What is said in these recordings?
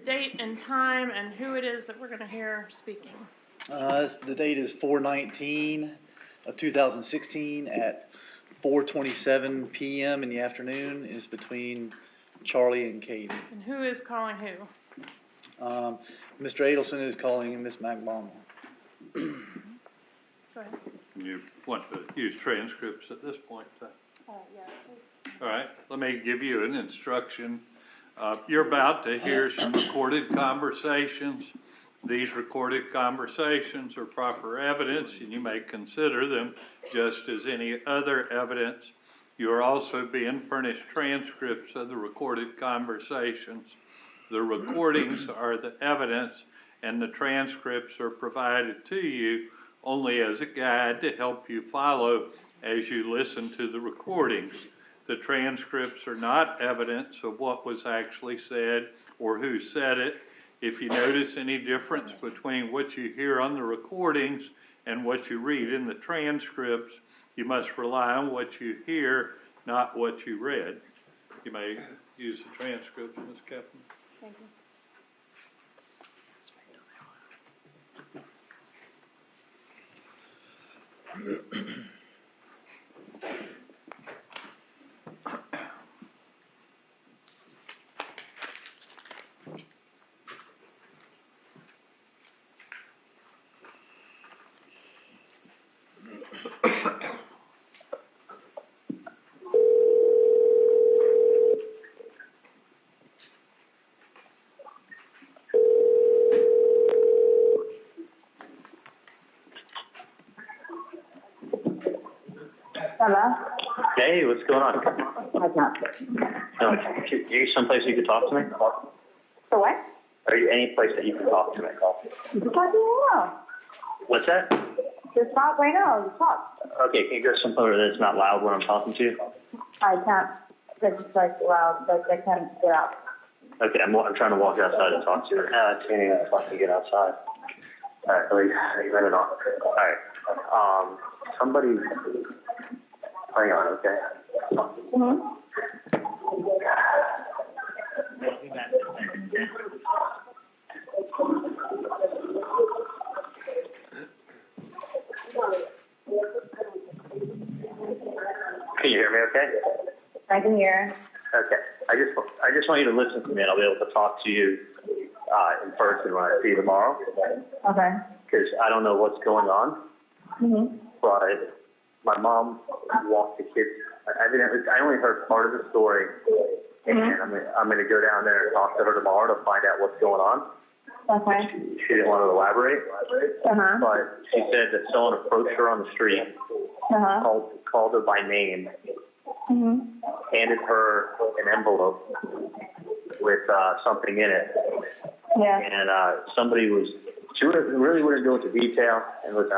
date and time and who it is that we're going to hear speaking. The date is 4/19 of 2016 at 4:27 p.m. in the afternoon. It's between Charlie and Katie. And who is calling who? Mr. Adelson is calling Miss McBaum. Go ahead. You want to use transcripts at this point? Yeah, please. All right, let me give you an instruction. You're about to hear some recorded conversations. These recorded conversations are proper evidence, and you may consider them just as any other evidence. You're also being furnished transcripts of the recorded conversations. The recordings are the evidence, and the transcripts are provided to you only as a guide to help you follow as you listen to the recordings. The transcripts are not evidence of what was actually said or who said it. If you notice any difference between what you hear on the recordings and what you read in the transcripts, you must rely on what you hear, not what you read. You may use the transcripts, Ms. Kaplan. Thank you. Hello? Hey, what's going on? What's up? No, you someplace you could talk to me? For what? Are you any place that you can talk to me? You can talk to me right now. What's that? Just talk right now. Just talk. Okay, can you go somewhere that's not loud when I'm talking to you? I can't. It's like loud, but I can't get out. Okay, I'm trying to walk outside and talk to you. I can't even fucking get outside. All right, let me run it on. All right. Somebody. Hang on, okay? Mm-hmm. Can you hear me okay? I can hear. Okay. I just want you to listen to me, and I'll be able to talk to you in person when I see you tomorrow. Okay. Because I don't know what's going on. Mm-hmm. But my mom walked the kids. I only heard part of the story, and I'm going to go down there and talk to her tomorrow to find out what's going on. Okay. She didn't want to elaborate, Uh-huh. but she said that someone approached her on the street, called her by name, handed her an envelope with something in it. Yeah. And somebody was, she really wouldn't go into detail, and listen,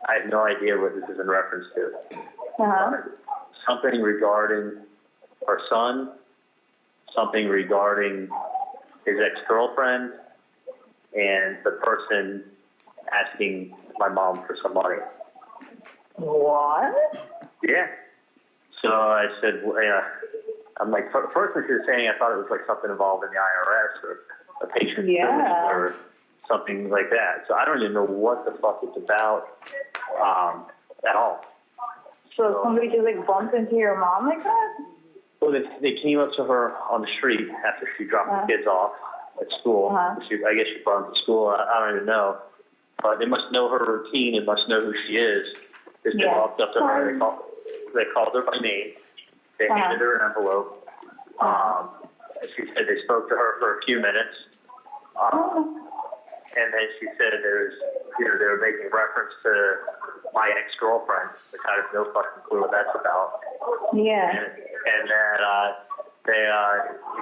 I have no idea what this is in reference to. Something regarding her son, something regarding his ex-girlfriend, and the person asking my mom for some money. What? Yeah. So I said, well, yeah. I'm like, first when she was saying, I thought it was like something involved in the IRS or a patient service or something like that. So I don't even know what the fuck it's about at all. So somebody just like bumped into your mom like that? Well, they came up to her on the street after she dropped the kids off at school. I guess she brought them to school. I don't even know. But they must know her routine and must know who she is. Because they walked up to her. They called her by name. They handed her an envelope. She said they spoke to her for a few minutes. And then she said they were making reference to my ex-girlfriend, which I have no fucking clue what that's about. Yeah. And then they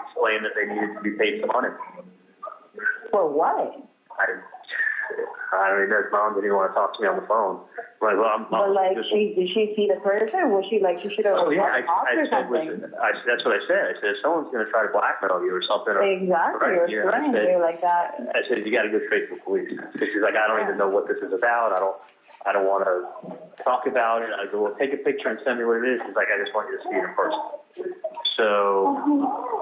explained that they needed to be paid some money. For what? I don't even know. His mom didn't even want to talk to me on the phone. I'm like, well, did she see the person? Was she like, she should have I or said, something? that's what I said. I said, someone's going to try to blackmail you or something. Exactly. Or threatening you like that. I said, you got to go straight to the police. Because she's like, I don't even know what this is about. I don't want to talk about it. I go, well, take a picture and send me what it is. She's like, I just want you to see it in person. So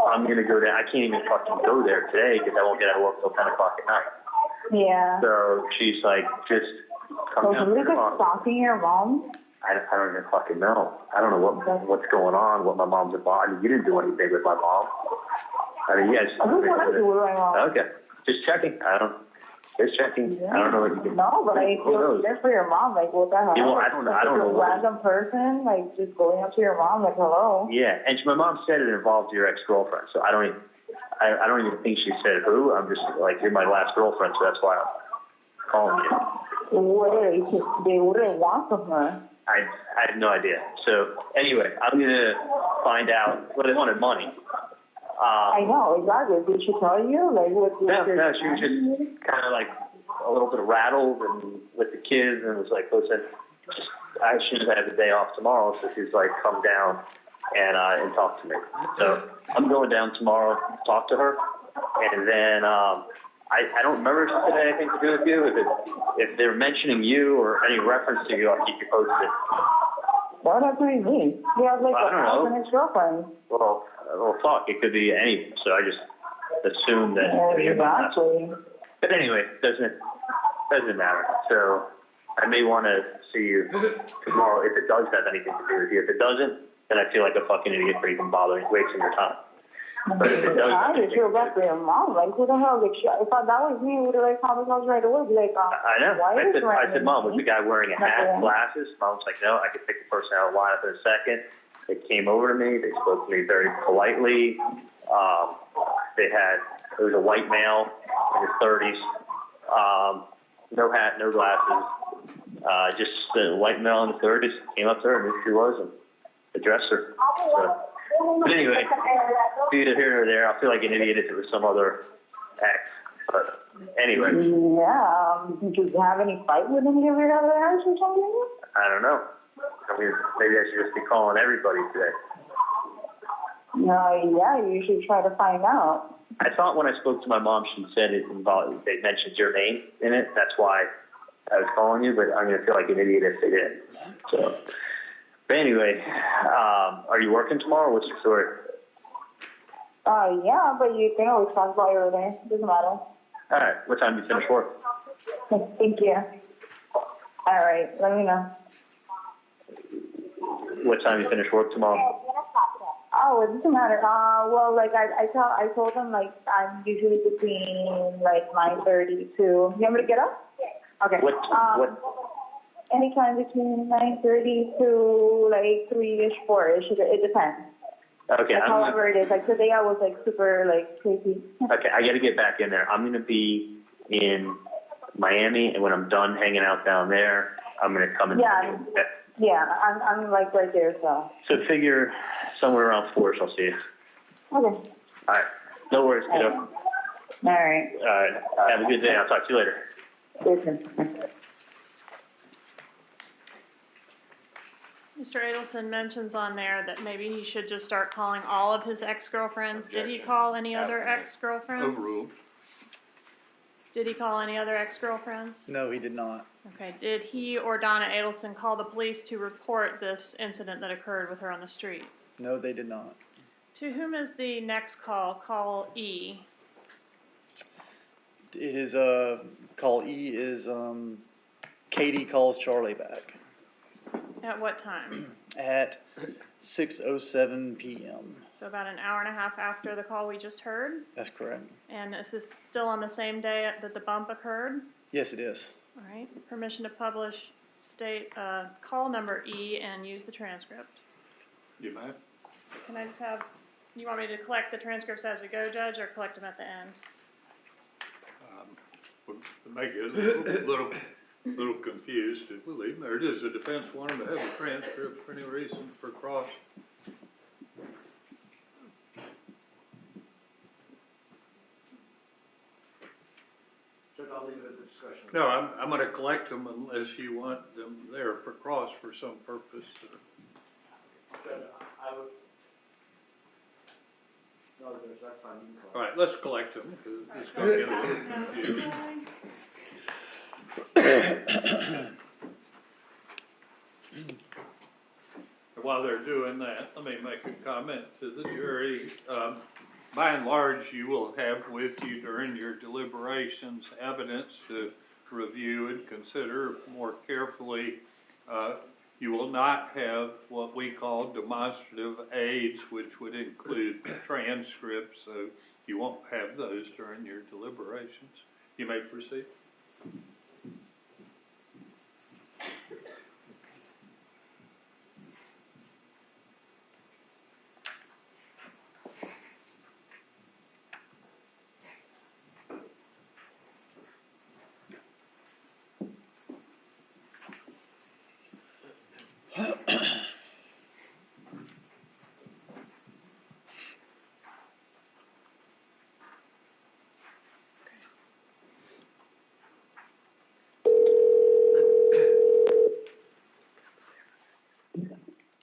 I'm gonna go there. I can't even fucking go there today because I won't get out of work till 10 o'clock at night. Yeah. So she's like, just come So down to somebody's your like mom. stalking your mom? I don't even fucking know. I don't know what's going on, what my mom's about. I mean, you didn't do anything with my mom. I mean, yes. I don't know what I do with my mom. Okay. Just checking. Just checking. Yeah. I don't know what you can. No, but like, Who knows? that's for your mom. Like, what the hell? Yeah, well, I don't know. I don't know A what- random person, like, just going up to your mom, like, hello. Yeah, and my mom said it involved your ex-girlfriend, so I don't even think she said who. I'm just like, you're my last girlfriend, so that's why I'm calling you. What do they want from her? I have no idea. So anyway, I'm gonna find out. Well, they wanted money. I know, exactly. Did she tell you? Like, what? No, she was just kind of like a little bit rattled and with the kids, and was like, listen, I should have the day off tomorrow, so she's like, come down and talk to me. So I'm going down tomorrow to talk to her, and then I don't remember if it had anything to do with you. If they're mentioning you or any reference to you, I'll keep you posted. What does that mean? You have like I don't know. an ex-girlfriend. Well, fuck, it could be any. So I just assumed that. Exactly. But anyway, doesn't matter. So I may want to see you tomorrow if it does have anything to do with you. If it doesn't, then I feel like a fucking idiot for even bothering, wasting your time. But if it does, I just feel bad for your mom. Like, who the hell? Like, if that was me, would have like called the house right away? Be like, I know. why is I said, Mom, was the guy wearing a hat, Nothing. glasses? Mom was like, no, I could pick the person out of line up in a second. They came over to me. They spoke to me very politely. It was a white male in his 30s. No hat, no glasses. Just a white male in his 30s. Came up to her, knew who she was, and addressed her. So, but anyway, be it here or there, I feel like an idiot if it was some other ex. But anyway. Yeah. Did you have any fight with any of your other ex or something? I don't know. I mean, maybe I should just be calling everybody today. No, yeah, you should try to find out. I thought when I spoke to my mom, she said it involved, they mentioned your name in it. That's why I was calling you, but I'm going to feel like an idiot if they didn't. So, but anyway, are you working tomorrow? What's your story? Yeah, but you can always talk about your day. Doesn't matter. All right. What time do you finish work? Thank you. All right, let me know. What time do you finish work tomorrow? Oh, it doesn't matter. Well, like I told them like I'm usually between like 9:30 to. You want me to get up? Okay. What? Anytime between 9:30 to like 3ish, 4ish. It depends. Okay. Like, however it is. Like today I was like super like crazy. Okay, I got to get back in there. I'm going to be in Miami, and when I'm done hanging out down there, I'm going to come in. Yeah, I'm like right there. So figure somewhere around 4ish. I'll see you. okay. All right. No worries, kiddo. All right. All right. Have a good day. I'll talk to you later. Listen. Mr. Adelson mentions on there that maybe he should just start calling all of his ex-girlfriends. Did he call any other ex-girlfriends? Overruled. Did he call any other ex-girlfriends? No, he did not. Okay, did he or Donna Adelson call the police to report this incident that occurred with her on the street? No, they did not. To whom is the next call? Call E. It is, call E is, Katie calls Charlie back At what time? at 6:07 p.m. So about an hour and a half after the call we just heard? That's correct. And is this still on the same day that the bump occurred? Yes, it is. All right, permission to publish state, call number E and use the transcript. You may. Can I just have, you want me to collect the transcripts as we go, Judge, or collect them at the end? Would make you a little confused if we leave them there. Does the defense want them to have the transcript for any reason for cross? I'll leave it at the discussion. No, I'm going to collect them unless you want them there for cross for some purpose. I would. No, that's fine. You can call. All right, let's collect them because it's going to get a little confused. while they're doing that, let me make a comment to the jury. By and large, you will have with you during your deliberations evidence to review and consider more carefully. You will not have what we call demonstrative aids, which would include transcripts, so you won't have those during your deliberations. You may proceed.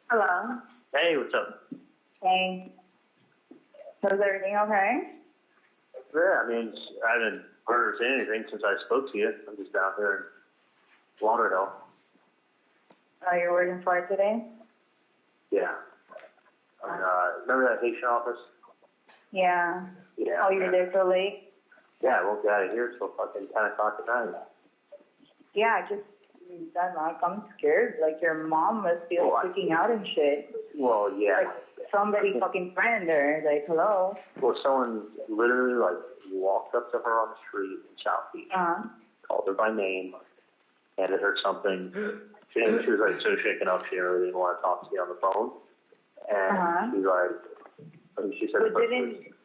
Hello. Hey, what's up? Hey. So is everything okay? Yeah, I mean, I haven't heard her say anything since I spoke to you. I'm just down here in Lauderdale. Oh, you're working for it today? Yeah. Remember that Haitian office? Yeah. Yeah. Oh, you're there so late? Yeah, I won't get out of here till fucking 10 o'clock at night. Yeah, I'm scared. Like, your mom must be freaking out and shit. Well, yeah. Like, somebody fucking friend her. Like, hello? Well, someone literally, like, walked up to her on the street in South Beach, called her by name, handed her something. She was, like, so shaken up, she didn't really want to talk to me on the phone. And she's like, she said, but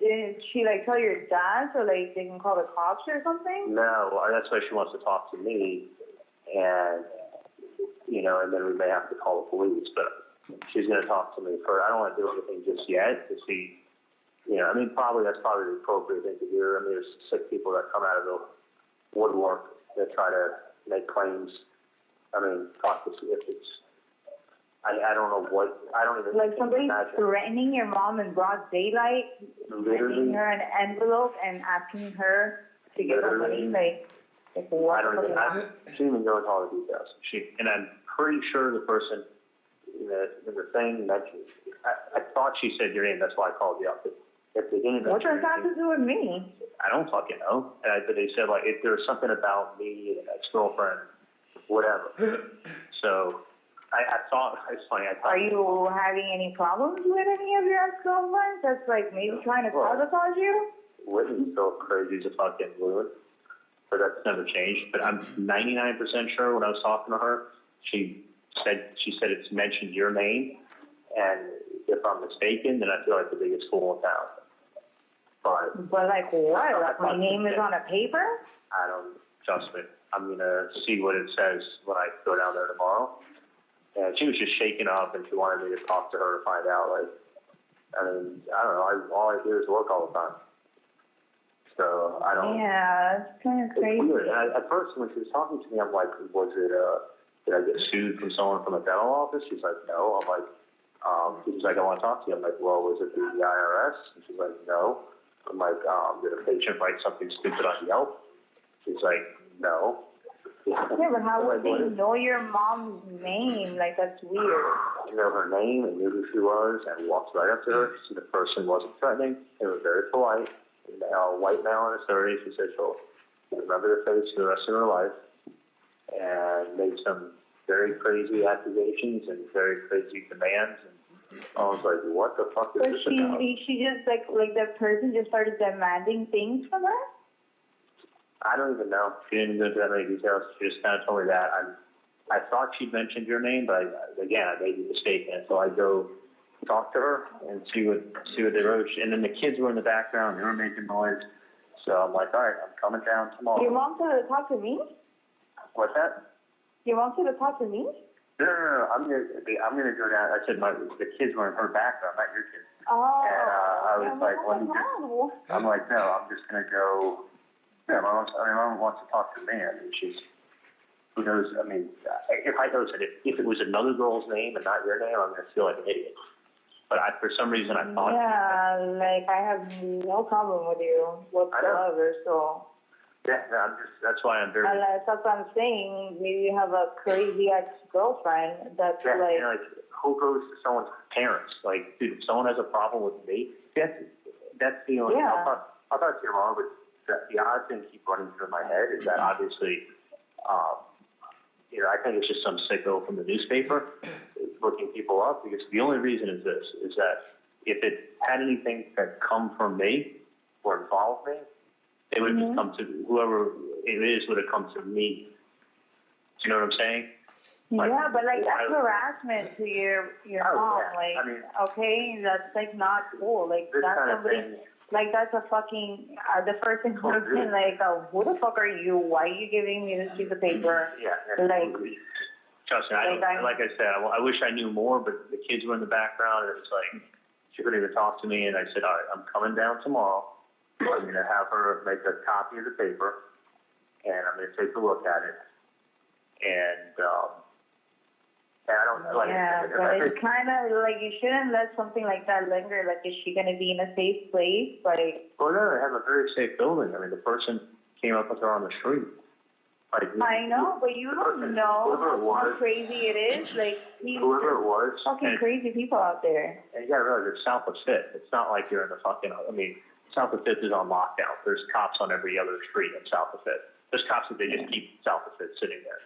didn't she, like, tell your dad so, like, they can call the cops or something? No, that's why she wants to talk to me. And, you know, and then we may have to call the police, but she's going to talk to me first. I don't want to do anything just yet to see, you know, I mean, that's probably the appropriate thing to do. I mean, there's sick people that come out of the woodwork that try to make claims. I mean, talk to see if it's, I don't know what, I don't even like somebody threatening your mom in broad daylight, handing her an envelope and asking her to give her money, like what? I don't even, she didn't even go into all the details. And I'm pretty sure the person in the thing mentioned, I thought she said your name, that's why I called you up. If they didn't what does that have to do with me? I don't fucking know. But they said, like, if there was something about me and an ex-girlfriend, whatever. So I thought, it's funny. Are you having any problems with any of your ex-girlfriends that's, like, maybe trying to sabotage you? Whitney's so crazy as a fucking woman. But that's never changed. But I'm 99% sure when I was talking to her, she said it's mentioned your name. And if I'm mistaken, then I feel like the biggest fool in town. But like what? Like my name is on a paper? I don't, trust me. I'm going to see what it says when I go down there tomorrow. And she was just shaking up and she wanted me to talk to her to find out, like, I mean, I don't know. All I do is work all the time. So I don't. Yeah, it's kind of crazy. Weird. And at first, when she was talking to me, I'm like, was it, did I get sued from someone from a dental office? She's like, no. I'm like, she's like, I want to talk to you. I'm like, well, was it the IRS? And she's like, no. I'm like, did a patient write something stupid on Yelp? She's like, no. Yeah, but how would they know your mom's name? Like, that's weird. I know her name and knew who she was and walked right up to her. So the person wasn't threatening. It was very polite. A white male in his 30s. She said she'll remember the face for the rest of her life, and made some very crazy accusations and very crazy demands. And I was like, what the fuck is this about? She just, like that person just started demanding things from her? I don't even know. She didn't go into that many details. She just kind of told me that. I thought she'd mentioned your name, but again, I made a mistake. And so I go talk to her and see what they wrote. And then the kids were in the background. They were making noise. So I'm like, all right, I'm coming down tomorrow. Your mom said to talk to me? What's that? Your mom said to talk to me? No. I'm gonna go down. I said the kids were in her background, not your kids. Oh. And I was like, I'm like, no, I'm just gonna go. Yeah, my mom wants to talk to me. I mean, who knows? I mean, if I noticed it, if it was another girl's name and not your name, I'm gonna feel like an idiot. But for some reason, I thought. Yeah, like I have no problem with you whatsoever. So. Yeah, that's why I'm very. Unless that's what I'm saying. Maybe you have a crazy ex-girlfriend that's Yeah, like. and like, who goes to someone's parents? Like, dude, if someone has a problem with me, that's the only. Yeah. I'll talk to your mom, but the odd thing keep running through my head is that obviously, I think it's just some sicko from the newspaper looking people up, because the only reason is this, is that if it had anything that come from me or involved me, it would have just come to whoever it is would have come to me. Do you know what I'm saying? Like, yeah, but like that's harassment to your mom. Yeah. Like, I mean, okay, that's like not cool. Like this that's kind of somebody. thing. Like that's a fucking. The first thing would have been like, who the fuck are you? Why are you giving me this piece of paper? Yeah. Like. Trust me, like I said, I wish I knew more, but the kids were in the background, and it was like, she couldn't even talk to me, and I said, all right, I'm coming down tomorrow. I'm going to have her make a copy of the paper, and I'm going to take a look at it. And I don't, like, yeah, but it's kind of like you shouldn't let something like that linger. Like, is she going to be in a safe place? Like, well, no, they have a very safe building. I mean, the person came up with her on the street. Like, I know, but you don't know how crazy it is. Like, whoever it was, fucking crazy people out there. And you gotta realize it's South of Fifth. It's not like you're in the fucking. I mean, South of Fifth is on lockdown. There's cops on every other street in South of Fifth. There's cops that they just keep South of Fifth sitting there.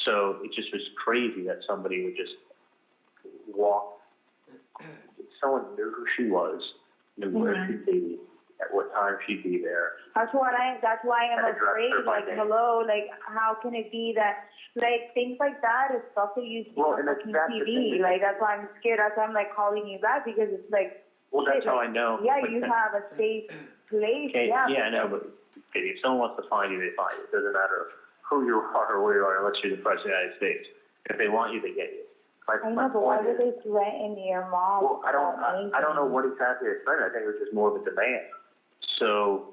So it just was crazy that somebody would just walk. Someone knew who she was, knew where she'd be, at what time she'd be there. That's why I'm afraid. Like, hello, like, how can it be that, like, things like that is stuff that you see on fucking TV. Like, that's why I'm scared. That's why I'm, like, calling you back, because it's like, well, that's how I know. Yeah, you have a safe place. Okay, yeah, I know, but if someone wants to find you, they find you. It doesn't matter who you are or where you are, unless you're the President of the United States. If they want you, they get you. I know, but why would they threaten your mom? Well, I don't know what exactly they threatened. I think it was just more of a demand. So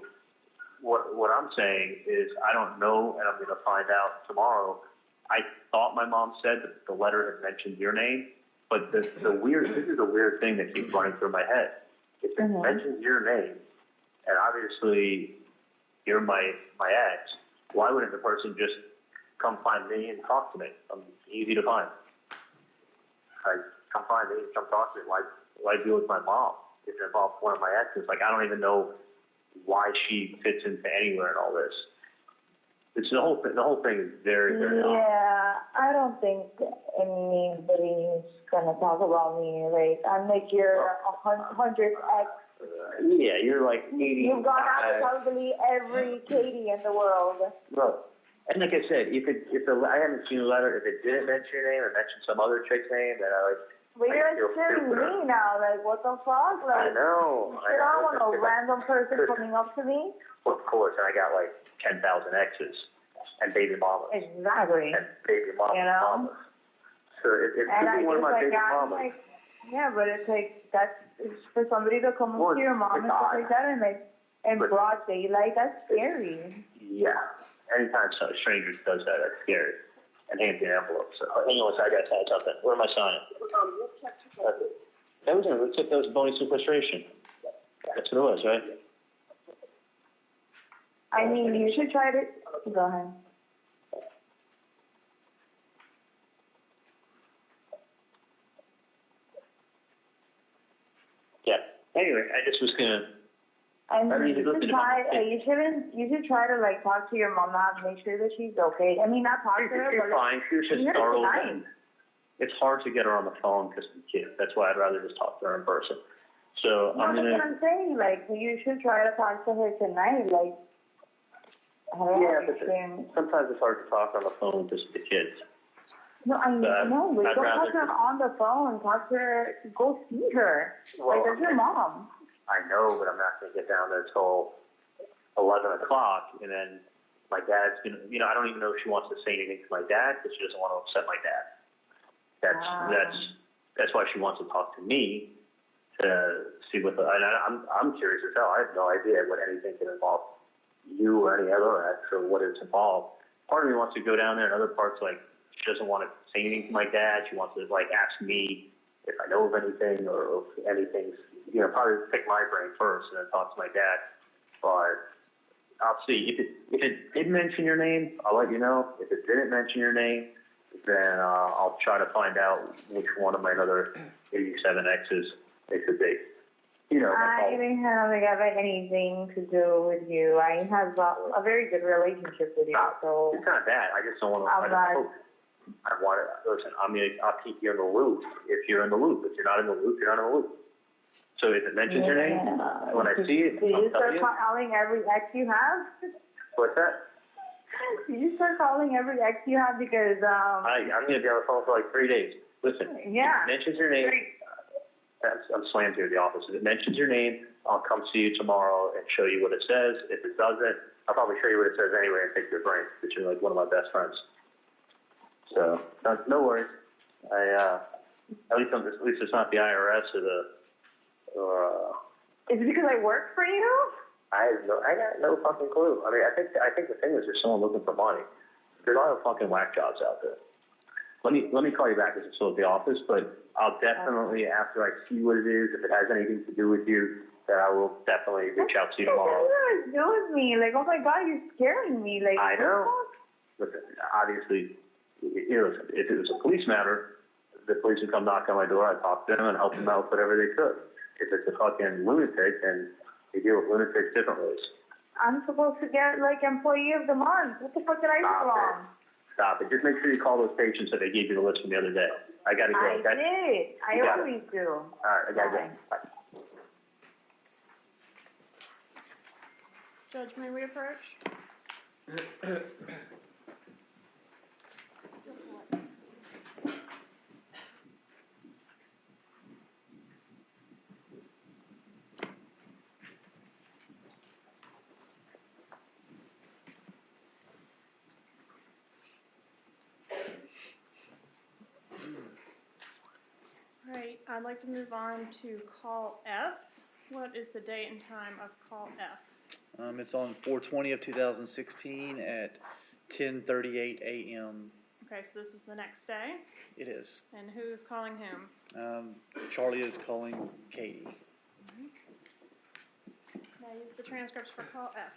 what I'm saying is I don't know, and I'm going to find out tomorrow. I thought my mom said that the letter had mentioned your name, but this is a weird thing that keeps running through my head. If it mentions your name, and obviously you're my ex, why wouldn't the person just come find me and talk to me? I'm easy to find. Like, come find me, come talk to me. Why deal with my mom? If it involves one of my exes, like, I don't even know why she fits into anywhere in all this. It's the whole thing is very, very odd. Yeah, I don't think anybody's gonna talk about me. Like, I'm like your 100th ex. Yeah, you're like 80. You've gone out with probably every Katie in the world. Look, and like I said, I haven't seen a letter. If it didn't mention your name or mention some other chick's name, then I like. But you're scaring me now. Like, what the fuck? Like, I know. I don't want no random person coming up to me. Well, of course, and I got like 10,000 exes and baby mamas. Exactly. And baby mamas. You know? So if you one of my baby mamas. Yeah, but it's like, it's for somebody to come up to your mom and stuff like that, and like, in broad daylight, that's scary. Yeah. Anytime some stranger does that, that's scary. And hands me an envelope. So, anyways, I got to sign something. Where am I signing? That was it. Looks like that was bony sequestration. That's what it was, right? I mean, you should try to. Go ahead. Yeah. Anyway, I just was gonna. I mean, you should try to like talk to your mom now, make sure that she's okay. I mean, not talk to her, but fine. She was just startled. It's hard to get her on the phone because of the kid. That's why I'd rather just talk to her in person. So that's what I'm saying. Like, you should try to talk to her tonight. Like, sometimes it's hard to talk on the phone with just the kids. No, I know, but don't talk to her on the phone. Talk to her. Go see her. Well, like, that's your mom. I know, but I'm not going to get down there till 11 o'clock, and then my dad's going to, I don't even know if she wants to say anything to my dad because she doesn't want to upset my dad. That's why she wants to talk to me to see what and I'm curious as hell. I have no idea what anything can involve you or any other ex or what it's involved. Part of me wants to go down there, and other parts, like, she doesn't want to say anything to my dad. She wants to, like, ask me if I know of anything or if anything's, probably pick my brain first and then talk to my dad. But I'll see. If it did mention your name, I'll let you know. If it didn't mention your name, then I'll try to find out which one of my other 87 exes it could be. You know, I didn't have anything to do with you. I have a very good relationship with you, so. It's not that. I just don't want to. Listen, I'll keep you in the loop if you're in the loop. If you're not in the loop, you're not in the loop. So if it mentions your name, when I see it, Did I'll you start tell you. calling every ex you have? What's that? Did you start calling every ex you have because, I'm going to be on the phone for like 3 days. Listen, yeah. if it mentions your name, I'm slammed here at the office. If it mentions your name, I'll come see you tomorrow and show you what it says. If it doesn't, I'll probably show you what it says anyway and take your brain, because you're like one of my best friends. So, no worries. At least it's not the IRS or Is it because I work for you? I got no fucking clue. I mean, I think the thing is there's someone looking for money. There's a lot of fucking whack jobs out there. Let me call you back because I'm still at the office, but I'll definitely, after I see what it is, if it has anything to do with you, then I will definitely reach out to you tomorrow. What does it do with me? Like, oh my God, you're scaring me. Like, I know. Listen, obviously, if it was a police matter, the police would come knock on my door, I'd talk to them and help them out with whatever they could. If it's a fucking lunatic, then they deal with lunatics different ways. I'm supposed to get, like, employee of the month. What the fuck did I do wrong? Stop it. Just make sure you call those patients that they gave you the list from the other day. I gotta go. I did. I always do. All right, I gotta go. Bye. Judge, may we approach? Right, I'd like to move on to call F. What is the date and time of call F? It's on 4/20 of 2016 at 10:38 a.m. Okay, so this is the next day. It is. And who is calling whom? Charlie is calling Katie. Now use the transcripts for call F.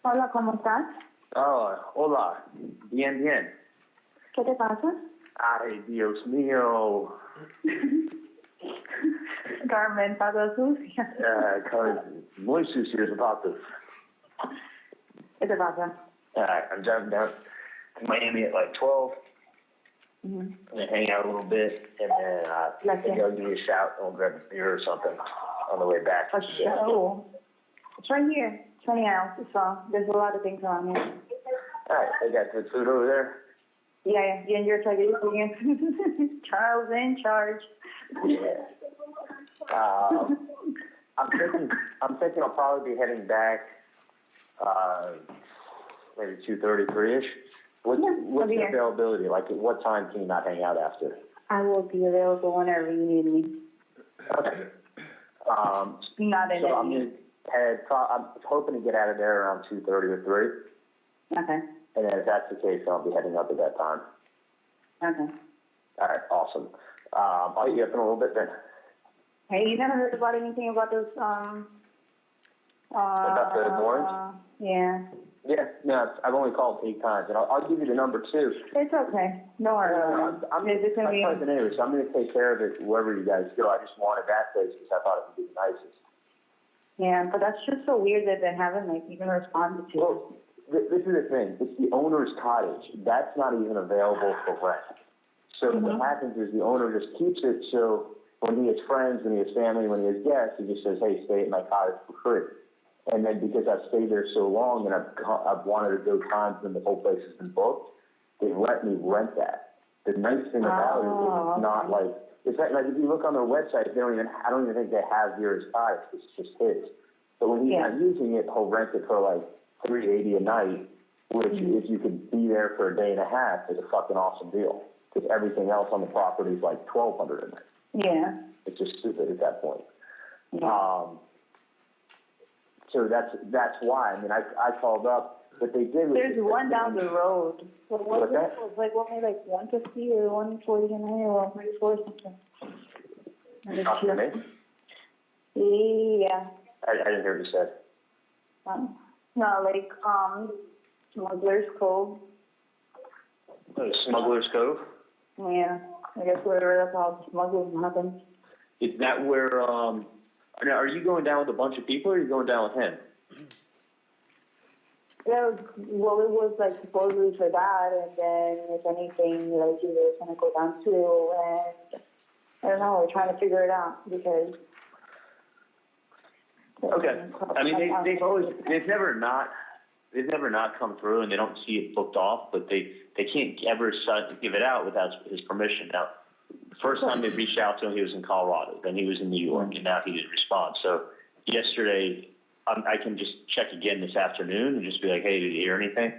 Hola, ¿cómo estás? Oh, hola. Bien, bien. ¿Qué te pasa? Ay, Dios mío. Carmen, todo sucia. Muy sucio about this. ¿Qué te pasa? I'm driving down to Miami at like 12. Mm-hmm. I'm going to hang out a little bit, and then maybe I'll give you a shout and we'll grab a beer or something on the way back. A show? It's right here. 20 ounces, so there's a lot of things on here. All right, they got good food over there? Yeah, you and your Chinese again. Charles in charge. Yeah. I'm thinking I'll probably be heading back maybe 2:33-ish. What's the availability? Like, at what time can you not hang out after? I will be available whenever you need me. Okay. Not in so I'm hoping to get out of there around 2:30 or 3. Okay. And then if that's the case, I'll be heading up at that time. Okay. All right, awesome. I'll eat up in a little bit then. Hey, you never heard about anything about those, about the warrants? Yeah. Yeah, no, I've only called 8 times, and I'll give you the number too. It's okay. No worries. I'm cousin anyway, so I'm going to take care of it wherever you guys go. I just wanted that place because I thought it would be the nicest. Yeah, but that's just so weird that they haven't, like, even responded to. Well, this is the thing. It's the owner's cottage. That's not even available for rent. So what happens is the owner just keeps it, so when he has friends, when he has family, when he has guests, he just says, hey, stay at my cottage for free. And then because I've stayed there so long and I've wanted to go times when the whole place has been booked, they let me rent that. The nice thing about it is it's not like, it's like if you look on their website, I don't even think they have here as cottage. It's just his. But when he's not using it, he'll rent it for like $380 a night, which if you could be there for a day and a half, is a fucking awesome deal. Because everything else on the property is like $1,200 a night. Yeah. It's just stupid at that point. Yeah. So that's why. I mean, I called up What they did was. There's one down the road. What was What's it? that? It was like, what, maybe like 150 or 149 or 134 something. Not for me? Yeah. I didn't hear what you said. No, like, Smuggler's Cove. Oh, Smuggler's Cove? Yeah. I guess wherever that's how smuggling happens. Is that where, now, are you going down with a bunch of people or are you going down with him? Yeah, well, it was like supposedly for that, and then if anything, like he was gonna go down too, and I don't know, we're trying to figure it out because. Okay. I mean, they've never not come through and they don't see it booked off, but they can't ever give it out without his permission. Now, the first time they reached out to him, he was in Colorado, then he was in New York, and now he didn't respond. So yesterday, I can just check again this afternoon and just be like, hey, did you hear anything?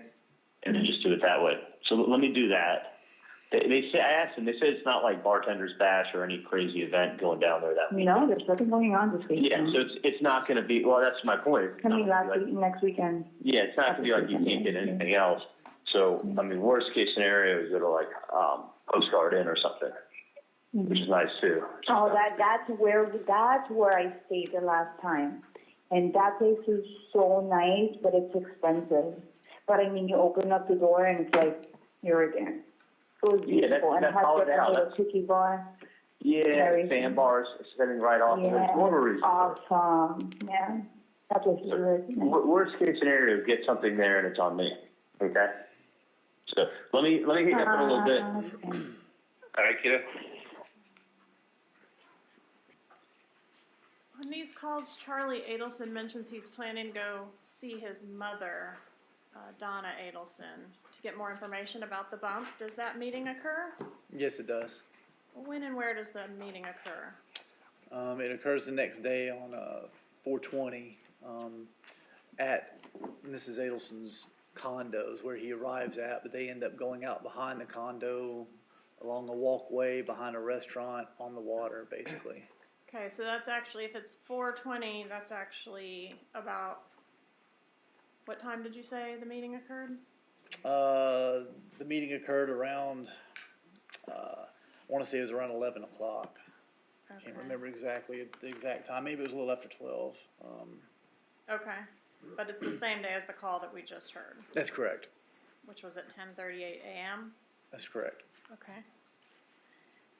And then just do it that way. So let me do that. They say, I asked them, they said it's not like Bartender's Bash or any crazy event going down there that weekend. No, there's nothing going on this weekend. Yeah, so it's not going to be, well, that's my point. It's going to be next weekend. Yeah, it's not going to be like you can't get anything else. So, I mean, worst case scenario is it'll like Coast Guard in or something, which is nice too. Oh, that's where I stayed the last time. And that place is so nice, but it's expensive. But I mean, you open up the door and it's like, you're again. It was beautiful. Yeah, and it has a little tiki bar. Yeah, sandbars sitting right off of it. It's more of a resort. Awesome. Yeah. That was really nice. Worst case scenario is get something there and it's on me. Okay? So let me hit you up in a little bit. Okay. All right, kiddo. On these calls, Charlie Adelson mentions he's planning to go see his mother, Donna Adelson, to get more information about the bump. Does that meeting occur? Yes, it does. When and where does the meeting occur? It occurs the next day on 420 at Mrs. Adelson's condos where he arrives at, but they end up going out behind the condo, along a walkway, behind a restaurant, on the water, basically. Okay, so that's actually, if it's 4:20, that's actually about, what time did you say the meeting occurred? The meeting occurred around, I want to say it was around 11 o'clock. I can't remember exactly the exact time. Maybe it was a little after 12. Okay, but it's the same day as the call that we just heard, That's correct. which was at 10:38 a.m.? That's correct. Okay.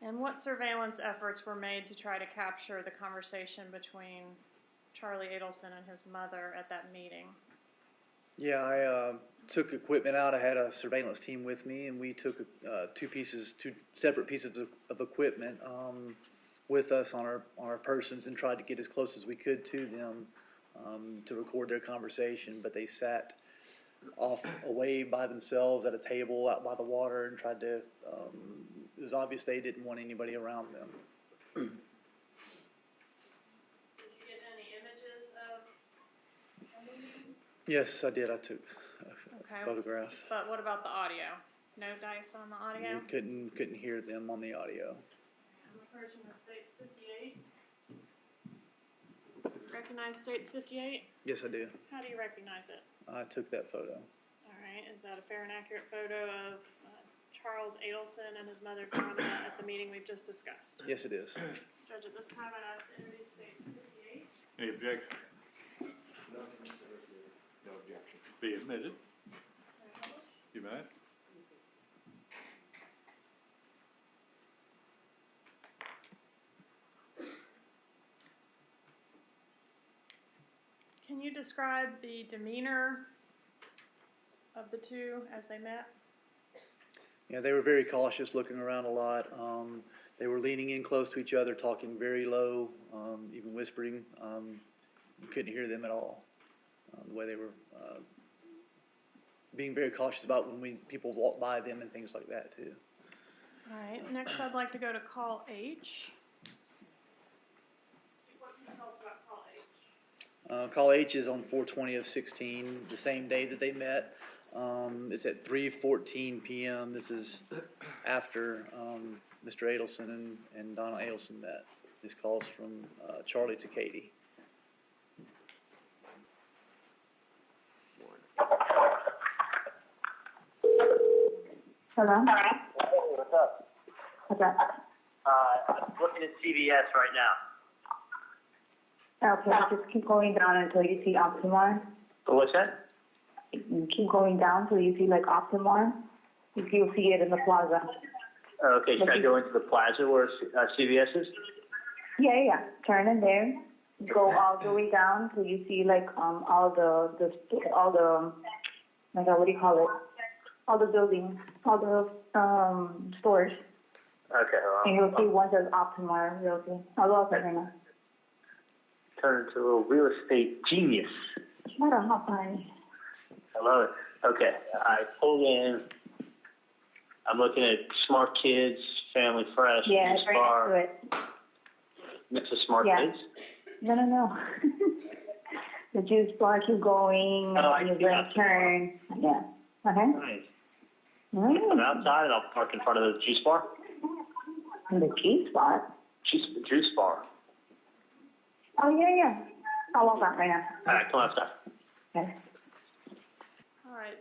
And what surveillance efforts were made to try to capture the conversation between Charlie Adelson and his mother at that meeting? Yeah, I took equipment out. I had a surveillance team with me, and we took two separate pieces of equipment with us on our persons and tried to get as close as we could to them to record their conversation. But they sat off away by themselves at a table out by the water and tried to. It was obvious they didn't want anybody around them. Did you get any images of? Yes, I did. I took a photograph. But what about the audio? No dice on the audio? You couldn't hear them on the audio. I'm approaching the States 58. Recognize States 58? Yes, I do. How do you recognize it? I took that photo. All right. Is that a fair and accurate photo of Charles Adelson and his mother Donna at the meeting we've just discussed? Yes, it is. Judge, at this time I'd ask to introduce States 58. Any objection? No objection. Be admitted. You may. Can you describe the demeanor of the two as they met? Yeah, they were very cautious, looking around a lot. They were leaning in close to each other, talking very low, even whispering. You couldn't hear them at all. The way they were being very cautious about when people walk by them and things like that too. All right. Next, I'd like to go to call H. What can you tell us about call H? Call H is on 420 of 16, the same day that they met. It's at 3:14 p.m. This is after Mr. Adelson and Donna Adelson met. This call's from Charlie to Katie. Hello? Hey, what's up? What's up? I'm looking at CVS right now. Okay, just keep going down until you see Optimar. What's that? You keep going down till you see like Optimar. You'll see it in the plaza. Okay, should I go into the plaza where CVS is? Yeah. Turn in there. Go all the way down till you see like all the like what do you call it? All the buildings, all the stores. Okay, And you'll see one says Optimar Realty. I'll go up there right now. Turn into a little real estate genius. Shut up, honey. I love it. Okay, I pulled in. I'm looking at Smart Kids, Family Fresh, Yeah, Juice right Bar. next to it. Next to Smart Yeah. Kids? No. The juice bar, keep going, Oh, I and you're see. going to turn. Yeah. Okay. Nice. I'm outside and I'll park in front of the juice bar. The juice bar? Juice bar. Oh, yeah. I'll walk out right now. All right, come outside. Okay. All right.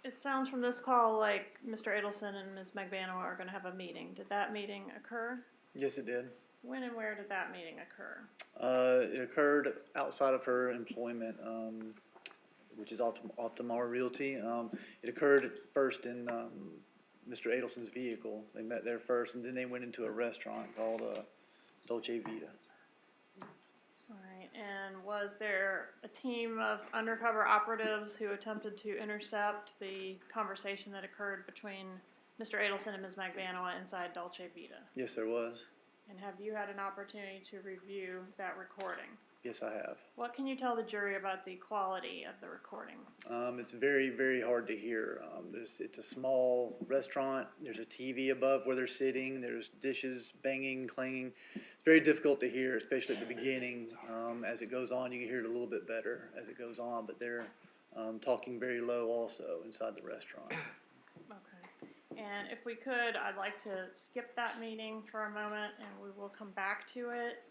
It sounds from this call like Mr. Adelson and Ms. Magbano are going to have a meeting. Did that meeting occur? Yes, it did. When and where did that meeting occur? It occurred outside of her employment, which is Optimar Realty. It occurred first in Mr. Adelson's vehicle. They met there first, and then they went into a restaurant called Dolce Vita. All right. And was there a team of undercover operatives who attempted to intercept the conversation that occurred between Mr. Adelson and Ms. Magbano inside Dolce Vita? Yes, there was. And have you had an opportunity to review that recording? Yes, I have. What can you tell the jury about the quality of the recording? It's very, very hard to hear. It's a small restaurant. There's a TV above where they're sitting. There's dishes banging, clanging. It's very difficult to hear, especially at the beginning. As it goes on, you can hear it a little bit better as it goes on, but they're talking very low also inside the restaurant. Okay. And if we could, I'd like to skip that meeting for a moment and we will come back to it.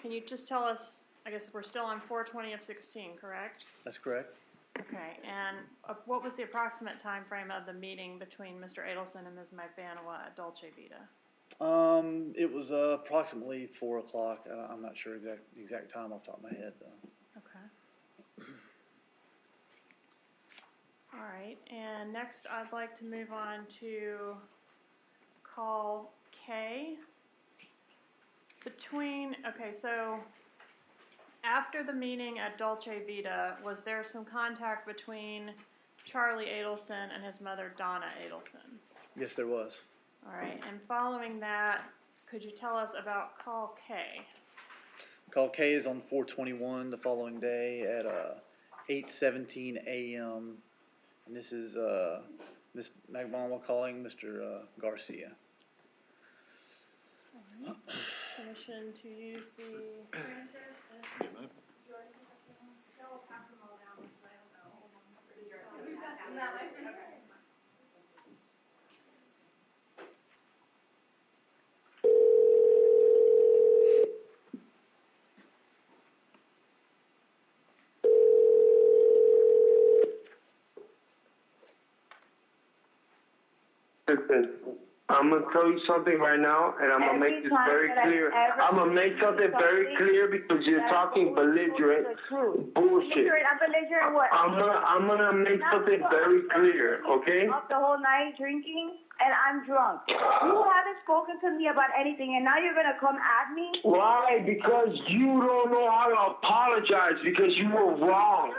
Can you just tell us, I guess we're still on 4/20 of 16, correct? That's correct. Okay, and what was the approximate time frame of the meeting between Mr. Adelson and Ms. Magbano at Dolce Vita? It was approximately 4 o'clock. I'm not sure the exact time off the top of my head, though. Okay. All right, and next I'd like to move on to call K. So after the meeting at Dolce Vita, was there some contact between Charlie Adelson and his mother, Donna Adelson? Yes, there was. All right, and following that, could you tell us about call K? Call K is on 4/21 the following day at 8:17 a.m. And this is Ms. Magbano calling Mr. Garcia. All right. Permission to use the transcript? They'll pass them all down this way. I don't know. We pass them that way. Okay. Listen, I'm gonna tell you something right now, and I'm gonna make this very clear. I'm gonna make something very clear because you're talking belligerent bullshit. Belligerent what? I'm gonna make something very clear, okay? Up the whole night drinking, and I'm drunk. You haven't spoken to me about anything, and now you're gonna come at me? Why? Because you don't know how to apologize because you were wrong.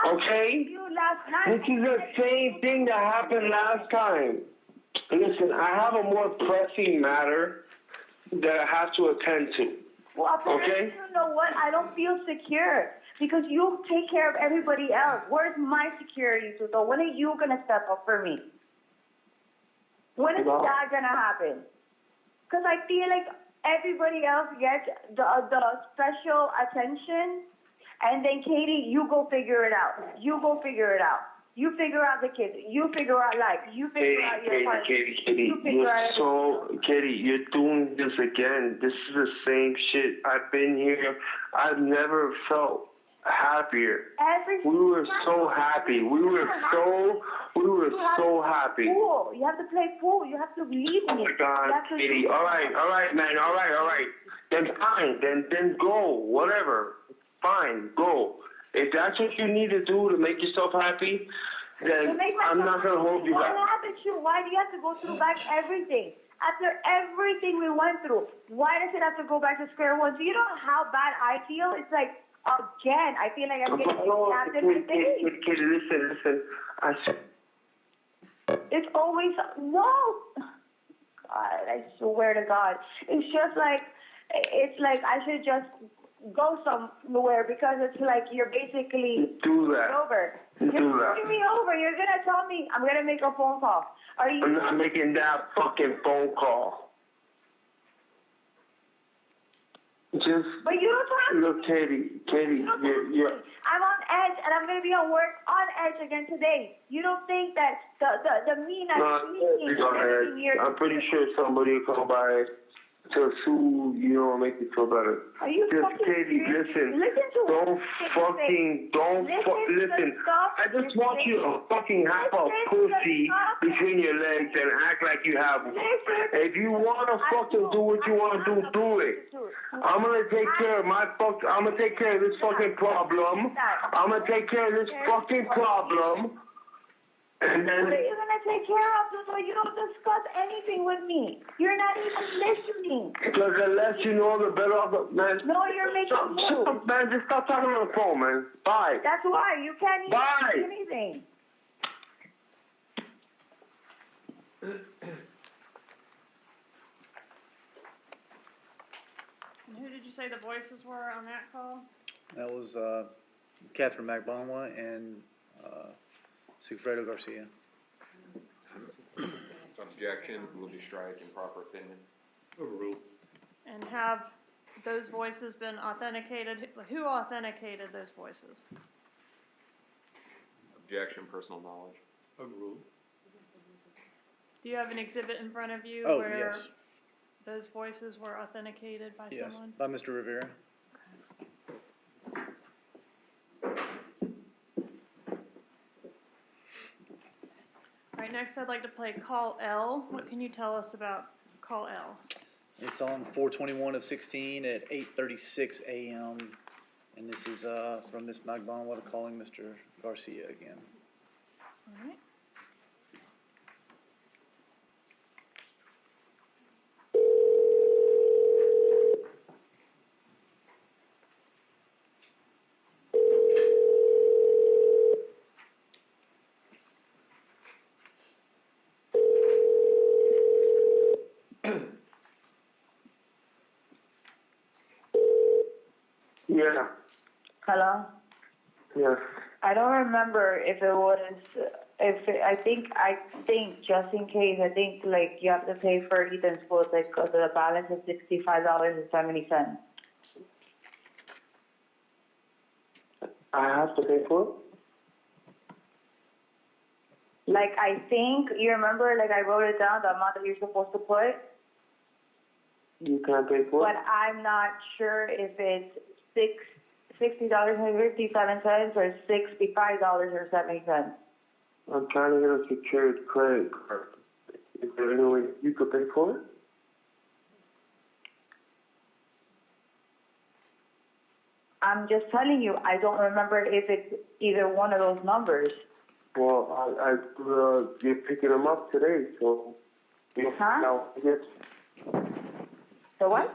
Okay? You last night. This is the same thing that happened last time. Listen, I have a more pressing matter that I have to attend to. Well, okay? You know what? I don't feel secure because you take care of everybody else. Where's my security, Suso? When are you going to step up for me? When is that going to happen? Because I feel like everybody else gets the special attention, and then, Katie, you go figure it out. You go figure it out. You figure out the kids. You figure out life. You figure out your partner. Katie, Katie, you're doing this again. This is the same shit. I've been here. I've never felt happier. Every We were time. so happy. We were so happy. Pool. You have to play pool. You have to leave Oh me. my God, Kitty. All right, man. All right. Then fine. Then go. Whatever. Fine. Go. If that's what you need to do to make yourself happy, then I'm not gonna hold you back. What happened to you? Why do you have to go through back everything? After everything we went through, why does it have to go back to square one? Do you know how bad I feel? It's like, again, I feel like I'm getting stabbed in the face. Kitty, listen. It's always, no. God, I swear to God. It's just like, it's like I should just go somewhere because it's like you're basically do that. Over. You're screwing me over. You're going to tell me I'm going to make a phone call. Are you? I'm not making that fucking phone call. Just but you don't talk. Look, Katie, you're I'm on edge, and I'm going to be on work on edge again today. You don't think that the mean I'm seeing I'm pretty sure somebody will come by to sue you and make you feel better. Are you just fucking Katie, serious? listen. Don't listen. I just want you to fucking have a pussy between your legs and act like you have one. If you wanna fucking do what you wanna do it. I'm gonna take care of I'm gonna take care of this fucking problem. I'm gonna take care of this fucking problem. And then, what are you going to take care of so you don't discuss anything with me? You're not even listening. Because the less you know, the better off, man. No, you're making moves. Shut up, man. Just stop talking on the phone, man. Bye. That's why. You can't even Bye. do anything. And who did you say the voices were on that call? That was Catherine McBonwa and Sigfredo Garcia. Objection, will be strike in proper opinion. Overruled. And have those voices been authenticated? Who authenticated those voices? Objection, personal knowledge. Overruled. Do you have an exhibit in front of you where those voices were authenticated by someone? Yes, by Mr. Rivera. All right, next I'd like to play Call L. What can you tell us about Call L? It's on 4/21/16 at 8:36 a.m. And this is from Ms. Magbonwa calling Mr. Garcia again. All right. Yeah. Hello? Yes. I don't remember if it was, I think, just in case, I think, like, you have to pay for Ethan's food, like, the balance is $65.70. I have to pay for it? Like, I think, you remember, like, I wrote it down, the amount that you're supposed to put? You can't pay for it? But I'm not sure if it's $60.57 or $65.70. I'm trying to get a secured credit card. Is there any way you could pay for it? I'm just telling you, I don't remember if it's either one of those numbers. Well, you're picking them up today, so you'll find out. So what?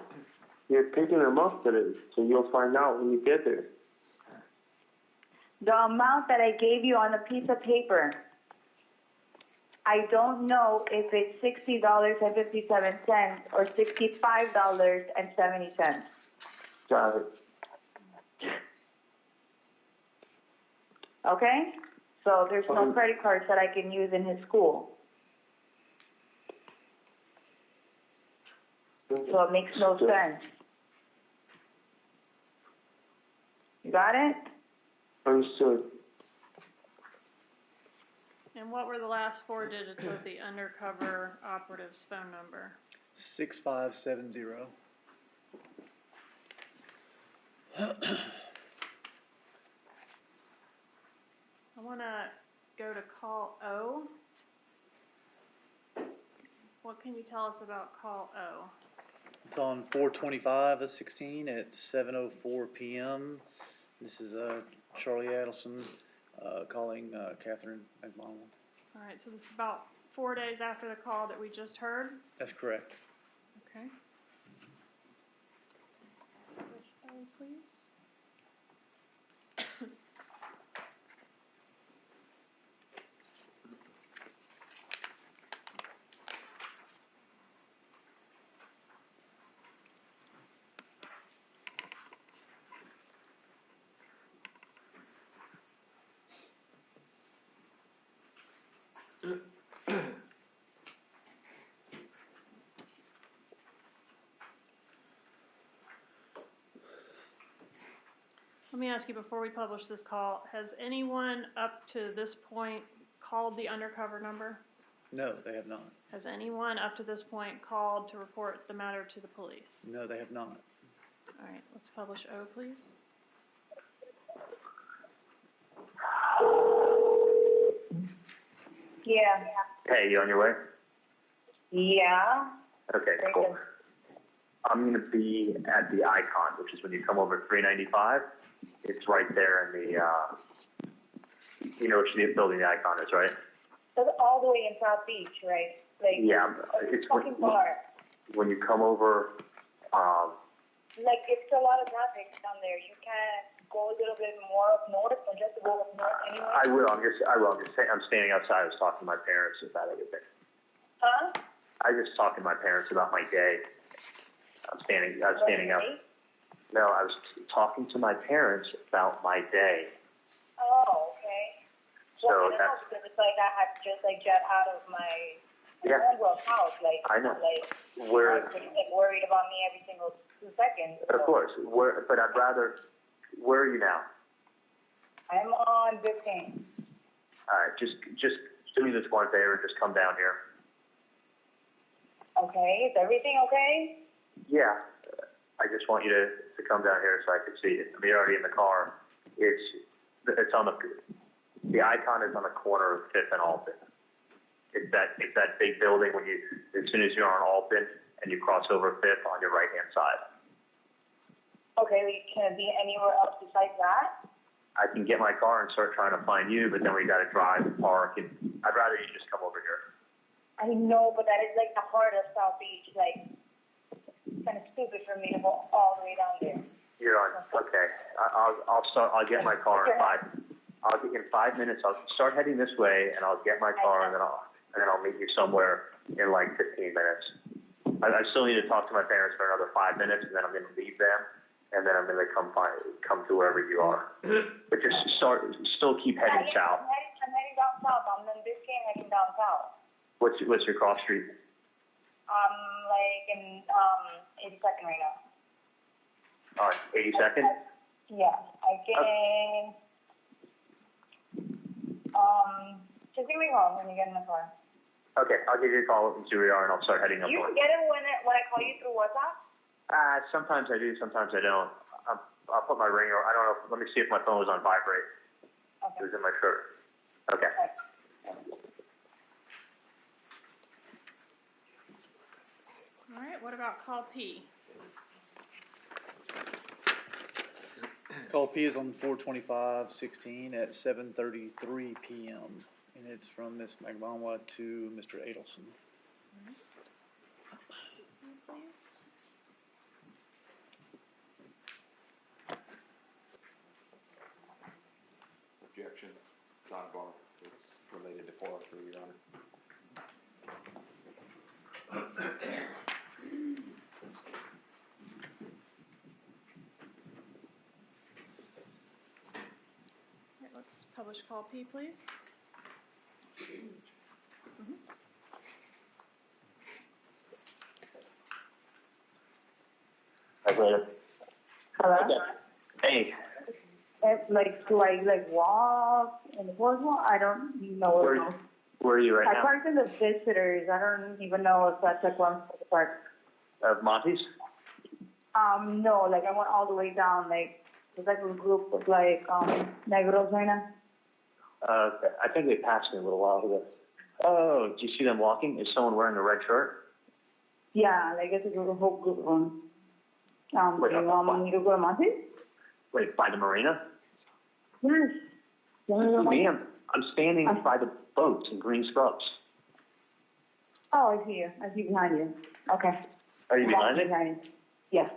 You're picking them up today, so you'll find out when you get there. The amount that I gave you on a piece of paper, I don't know if it's $60.57 or $65.70. Got it. Okay? So there's no credit cards that I can use in his school. So it makes no sense. You got it? Understood. And what were the last four digits of the undercover operative's phone number? 6570. I want to go to call O. What can you tell us about call O? It's on 4/25/16 at 7:04 p.m. This is Charlie Adelson calling Catherine McMahon. All right, so this is about 4 days after the call that we just heard? That's correct. Okay. Push O, please. Let me ask you before we publish this call, has anyone up to this point called the undercover number? No, they have not. Has anyone up to this point called to report the matter to the police? No, they have not. All right, let's publish O, please. Yeah. Hey, you on your way? Yeah. Okay, cool. I'm going to be at the Icon, which is when you come over 395. It's right there in the, you know which building the Icon is, right? That's all the way in South Beach, right? Like, Yeah, it's fucking far. when you come over, Like, it's a lot of traffic down there. You can't go a little bit more up north, or just go up north anyway? I will. I'm just saying, I'm standing outside. I was talking to my parents about everything. Huh? I was just talking to my parents about my day. I was standing up. No, I was talking to my parents about my day. Oh, okay. So Well, I don't know, that's, because it's like I had to just like jet out of my homegirl's house, like I know. Like Where, everybody's like worried about me every single 2 seconds. So. of course. But I'd rather. Where are you now? I'm on 15. All right, just do me this one favor. Just come down here. Okay, is everything okay? Yeah. I just want you to come down here so I can see it. I mean, you're already in the car. It's on the Icon is on the corner of 5th and Alton. It's that big building as soon as you're on Alton and you cross over 5th on your right hand side. Okay, can it be anywhere else besides that? I can get my car and start trying to find you, but then we got to drive and park. And I'd rather you just come over here. I know, but that is like the heart of South Beach. Like, it's kind of stupid for me to go all the way down there. You're on. Okay. I'll get my car in 5 minutes. I'll start heading this way, and I'll get my car, and then I'll meet you somewhere in like 15 minutes. I still need to talk to my parents for another 5 minutes, and then I'm going to leave them, and then I'm going to come to wherever you are. But just still keep heading south. I'm heading down south. I'm in Biscayne, heading down south. What's your cross street? Like in 82nd right now. 82nd? Yeah, I can. Just give me a call when you get in the car. Okay, I'll give you a call and see where you are, and I'll start heading up You north. can get it when I call you through WhatsApp? Sometimes I do, sometimes I don't. I'll put my ringer. I don't know. Let me see if my phone was on vibrate. Okay. It was in my shirt. Okay. All right, what about call P? Call P is on 4/25/16 at 7:33 p.m. and it's from Ms. Magbanwa to Mr. Adelson. Please. Objection. Sidebar. It's related to 403, Your Honor. All right, let's publish call P, please. Later. Hello? Hey, Like, do I walk in the Boswell? I don't know. where are you right I now? parked in the visitors. I don't even know if that's like one for the park. Of Monty's? No, like I went all the way down. Like, there's like a group of like negros right now. I think they passed me a little while ago. Oh, do you see them walking? Is someone wearing a red shirt? Yeah, like it's a whole group of them. Wait, do you want me to go to Monte? Wait, by the marina? Yes. Ma'am, I'm standing by the boats in green scrubs. Oh, I see you. I see behind you. Okay. Are you behind me? Yeah.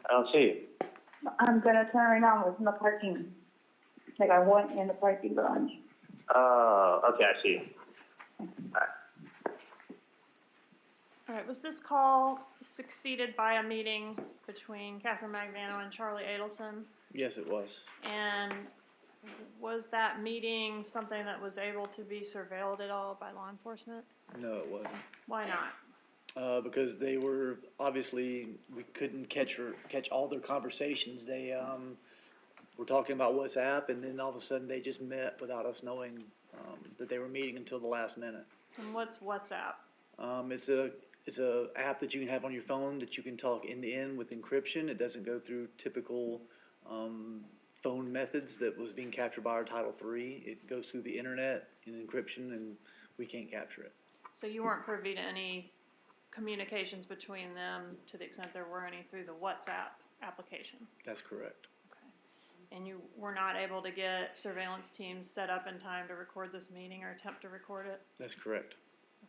I don't see you. I'm gonna turn right now. It's in the parking. Like I went in the parking garage. Okay, I see you. All right, was this call succeeded by a meeting between Catherine Magvano and Charlie Adelson? Yes, it was. And was that meeting something that was able to be surveilled at all by law enforcement? No, it wasn't. Why not? Because they were, obviously, we couldn't catch all their conversations. They were talking about WhatsApp, and then all of a sudden they just met without us knowing that they were meeting until the last minute. And what's WhatsApp? It's a app that you can have on your phone that you can talk end-to-end with encryption. It doesn't go through typical phone methods that was being captured by our Title III. It goes through the internet in encryption, and we can't capture it. So you weren't privy to any communications between them to the extent there were any through the WhatsApp application? That's correct. Okay. And you were not able to get surveillance teams set up in time to record this meeting or attempt to record it? That's correct.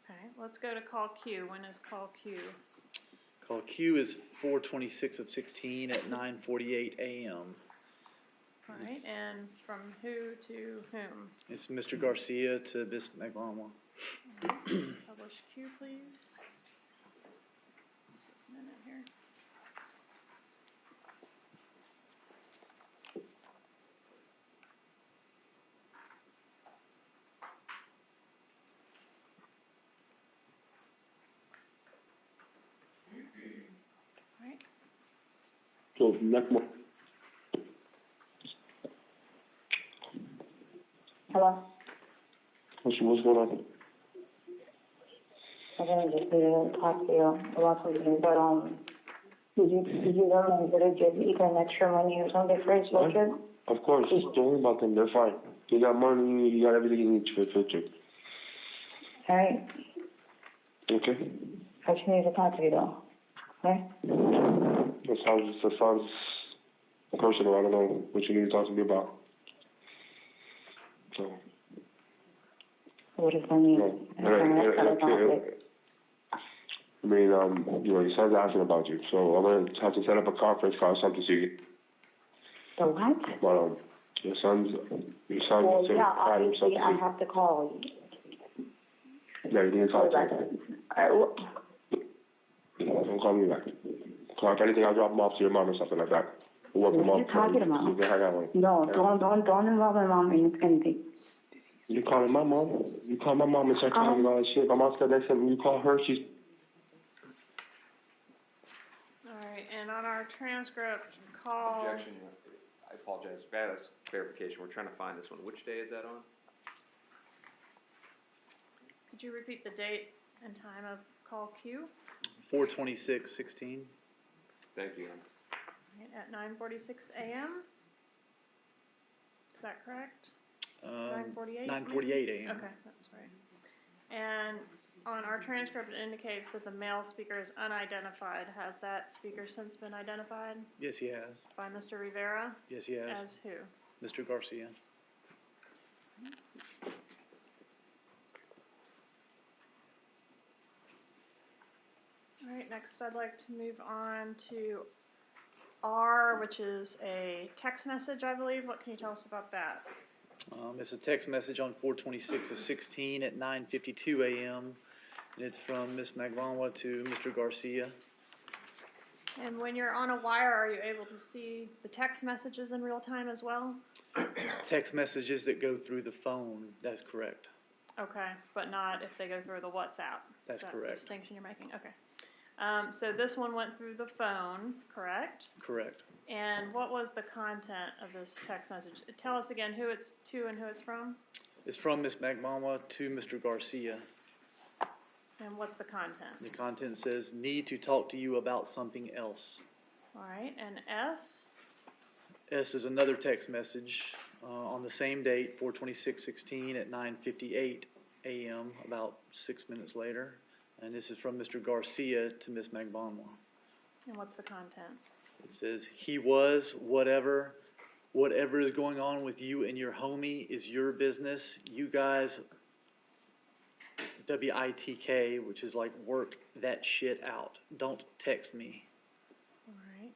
Okay, let's go to call Q. When is call Q? Call Q is 4/26 of 16 at 9:48 a.m. All right, and from who to whom? It's Mr. Garcia to Ms. Magvano. Let's publish Q, please. Let's see a minute here. All right. So, next one. Hello. What's going on? I'm gonna just talk to you about something, but did you learn that just even extra money or something for his road trip? Of course, don't worry about them. They're fine. You got money. You got everything you need for the field trip. All right. Okay. I just need to talk to you though. Okay. That sounds personal. I don't know what you need to talk to me about. So. What does that mean? I mean, your son's asking about you, so I'm going to have to set up a conference call or something so you. The what? But, your son's well, yeah, obviously I have to call you. Yeah, you need to call back. Don't call me back. Call if anything, I'll drop him off to your mom or something like that. What are you talking about? No, don't involve my mom in anything. You calling my mom? You call my mom and start calling me all that shit. My mom said that something. You call her, she's. All right, and on our transcript, call. Objection. I apologize. That's clarification. We're trying to find this one. Which day is that on? Could you repeat the date and time of call Q? 4/26/16. Thank you. At 9:46 a.m. Is that correct? 9:48. 9:48 a.m. Okay, that's right. And on our transcript, it indicates that the male speaker is unidentified. Has that speaker since been identified? Yes, he has. By Mr. Rivera? Yes, he has. As who? Mr. Garcia. All right, next I'd like to move on to R, which is a text message, I believe. What can you tell us about that? It's a text message on 4/26 of 16 at 9:52 a.m. and it's from Ms. Magvano to Mr. Garcia. And when you're on a wire, are you able to see the text messages in real time as well? Text messages that go through the phone, that's correct. Okay, but not if they go through the WhatsApp. That's correct. The distinction you're making, okay. So this one went through the phone, correct? Correct. And what was the content of this text message? Tell us again who it's to and who it's from. It's from Ms. Magvano to Mr. Garcia. And what's the content? The content says, need to talk to you about something else. All right, and S? S is another text message on the same date, 4/26/16 at 9:58 a.m., about 6 minutes later. And this is from Mr. Garcia to Ms. Magbanwa. And what's the content? It says, he was whatever is going on with you and your homie is your business. You guys, WITK, which is like work that shit out. Don't text me. All right.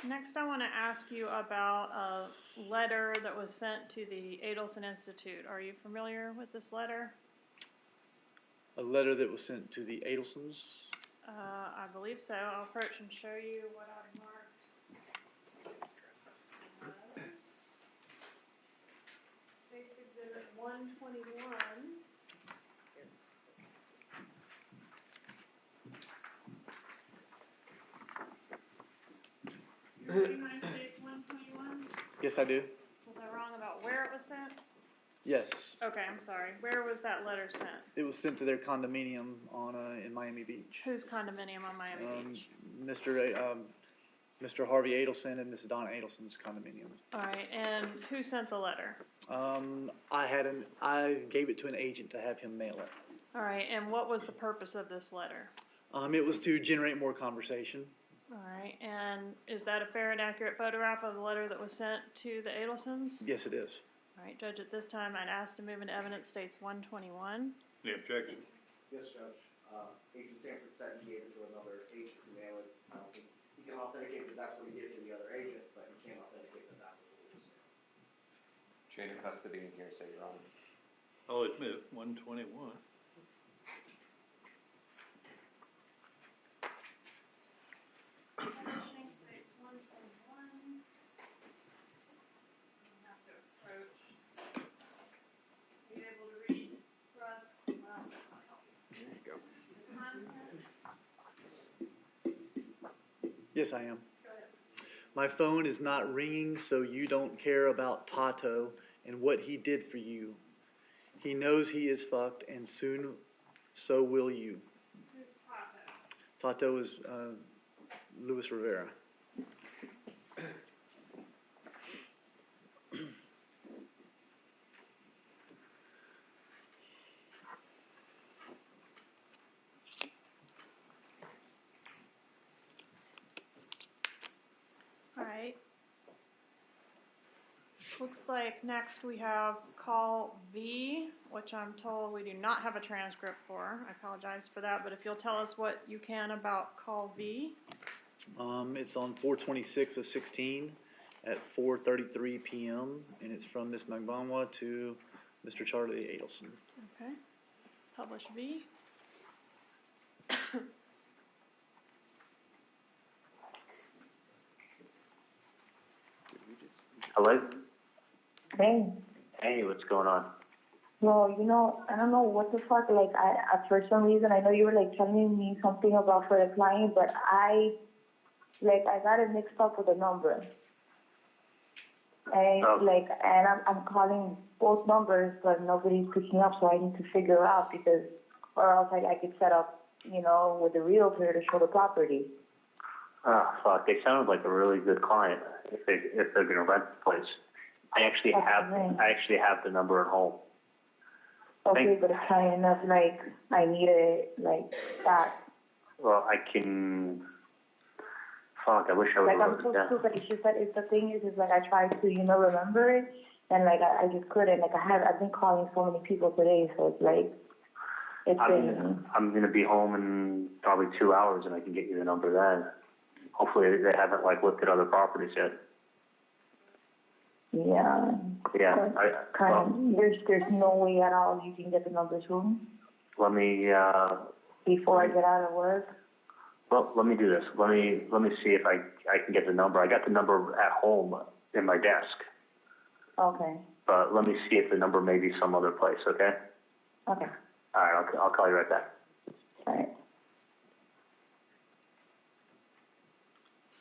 Next, I want to ask you about a letter that was sent to the Adelson Institute. Are you familiar with this letter? A letter that was sent to the Adelsons. I believe so. I'll approach and show you what I marked. States Exhibit 121. You recognize States 121? Yes, I do. Was I wrong about where it was sent? Yes. Okay, I'm sorry. Where was that letter sent? It was sent to their condominium in Miami Beach. Whose condominium on Miami Beach? Mr. Harvey Adelson and Miss Donna Adelson's condominium. All right, and who sent the letter? I gave it to an agent to have him mail it. All right, and what was the purpose of this letter? It was to generate more conversation. All right, and is that a fair and accurate photograph of the letter that was sent to the Adelsons? Yes, it is. All right, Judge, at this time, I'd ask to move into evidence States 121. Any objection? Yes, Judge. Agent Sanford said he gave it to another agent to mail it. I don't think he can authenticate that that's what he did to the other agent, but he can't authenticate that that was what was mailed. Chain of custody and hearsay, Your Honor. I'll admit, 121. Questioning States 121. I'll have to approach. Are you able to read, Russ? Well, I'll help you. There you go. The content? Yes, I am. Go ahead. My phone is not ringing, so you don't care about Tato and what he did for you. He knows he is fucked, and soon so will you. Who's Tato? Tato is Luis Rivera. All right. Looks like next we have call V, which I'm told we do not have a transcript for. I apologize for that, but if you'll tell us what you can about call V. It's on 4/26/16 at 4:33 p.m. and it's from Miss Magbanwa to Mr. Charlie Adelson. Okay. Publish V. Hello? Hey. Hey, what's going on? Well, I don't know what the fuck, for some reason, I know you were, telling me something about for the client, but I got it mixed up with the number. And, and I'm calling both numbers, but nobody's picking up, so I need to figure out or else I could set up, with the realtor to show the property. Oh, fuck, they sounded like a really good client if they're gonna rent the place. I actually have the number at home. Okay, but it's high enough, I need it, that. Well, I can. Fuck, I wish I would have I'm wrote so it down. stupid. It's just that the thing is I tried to, remember it, and I just couldn't. I've been calling so many people today, so it's I'm gonna be home in probably 2 hours, and I can get you the number then. Hopefully, they haven't looked at other properties yet. Yeah. Yeah. There's no way at all you can get the numbers home. Let me. Before I get out of work. Well, let me do this. Let me see if I can get the number. I got the number at home in my desk. Okay. But let me see if the number may be some other place. Okay. Okay. All right. I'll call you right back. All right.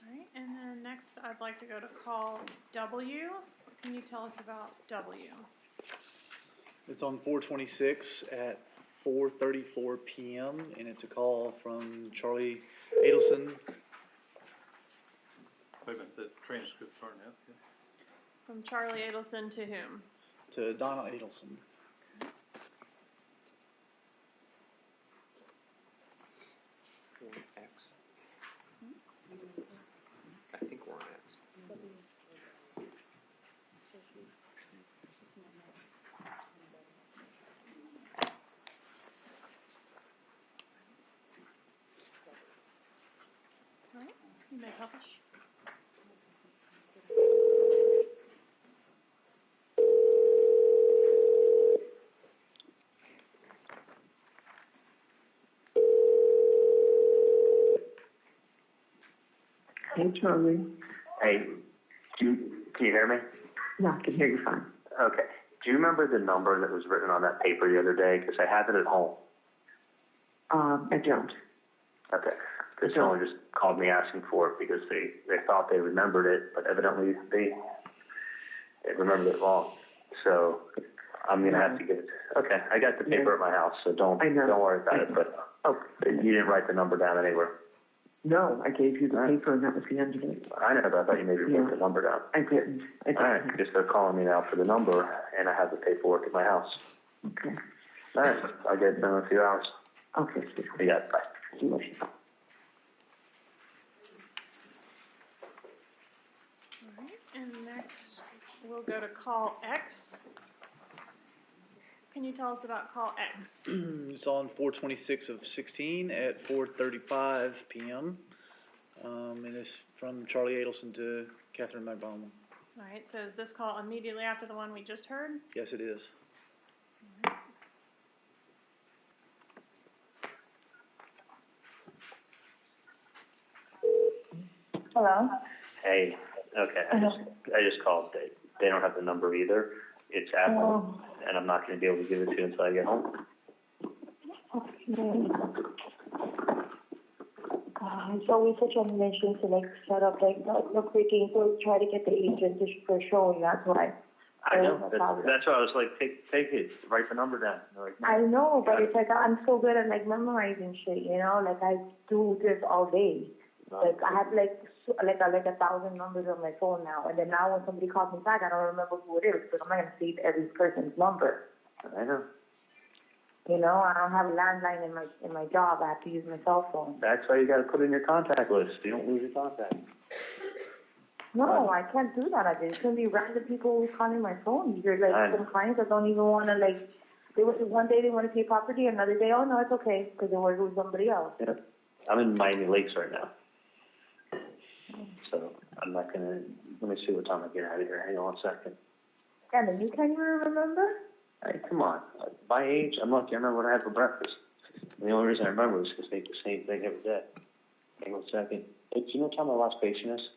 All right, and then next I'd like to go to call W. What can you tell us about W? It's on 4/26 at 4:34 p.m. and it's a call from Charlie Adelson. Wait a minute, the transcripts aren't out yet. From Charlie Adelson to whom? To Donna Adelson. X. I think we're on X. All right, you may publish. Hey, Charlie. Hey, can you hear me? Yeah, I can hear you fine. Okay. Do you remember the number that was written on that paper the other day? Because I have it at home. I don't. Okay. Because someone just called me asking for it because they thought they remembered it, but evidently they remembered it wrong. So I'm going to have to give it. Okay. I got the paper at my house, so don't worry about it. But you didn't write the number down anywhere. No, I gave you the paper and that was the end of it. I know, but I thought you maybe wrote the number down. I didn't. All right, because they're calling me now for the number, and I have the paperwork at my house. Okay. All right, I'll get it done in a few hours. Okay, sweetheart. You got it. Bye. All right, and next we'll go to call X. Can you tell us about call X? It's on 4/26 of 16 at 4:35 p.m. And it's from Charlie Adelson to Catherine McBaum. All right, so is this call immediately after the one we just heard? Yes, it is. All right. Hello? Hey, okay, I just called. They don't have the number either. It's Apple, and I'm not going to be able to give it to you until I get home. Okay. It's always such a mission to like set up like the quick so try to get the agent for showing. That's why. I know. That's why I was like, take it, write the number doon. Like, I know, but it's like I'm so good at like memorizing shit, you know. Like I do this all day. Like I have like 1,000 numbers on my phone now, and then now when somebody calls me back, I don't remember who it is because I'm not gonna save every person's number. I know. You know, I don't have a landline in my job. I have to use my cell phone. That's why you got to put it in your contact list. You don't lose your contact. No, I can't do that. There's gonna be random people who's calling my phone. There's like some clients that don't even want to like. One day they want to pay property, another day, oh no, it's okay because they work with somebody else. Yeah. I'm in Miami Lakes right now, so I'm not gonna. Let me see what time I get out of here. Hang on a second. And then you can't even remember? Hey, come on. At my age, I'm lucky I remember what I had for breakfast. And the only reason I remember is because I eat the same thing every day. Hang on a second. Hey, do you know what time my last patient is?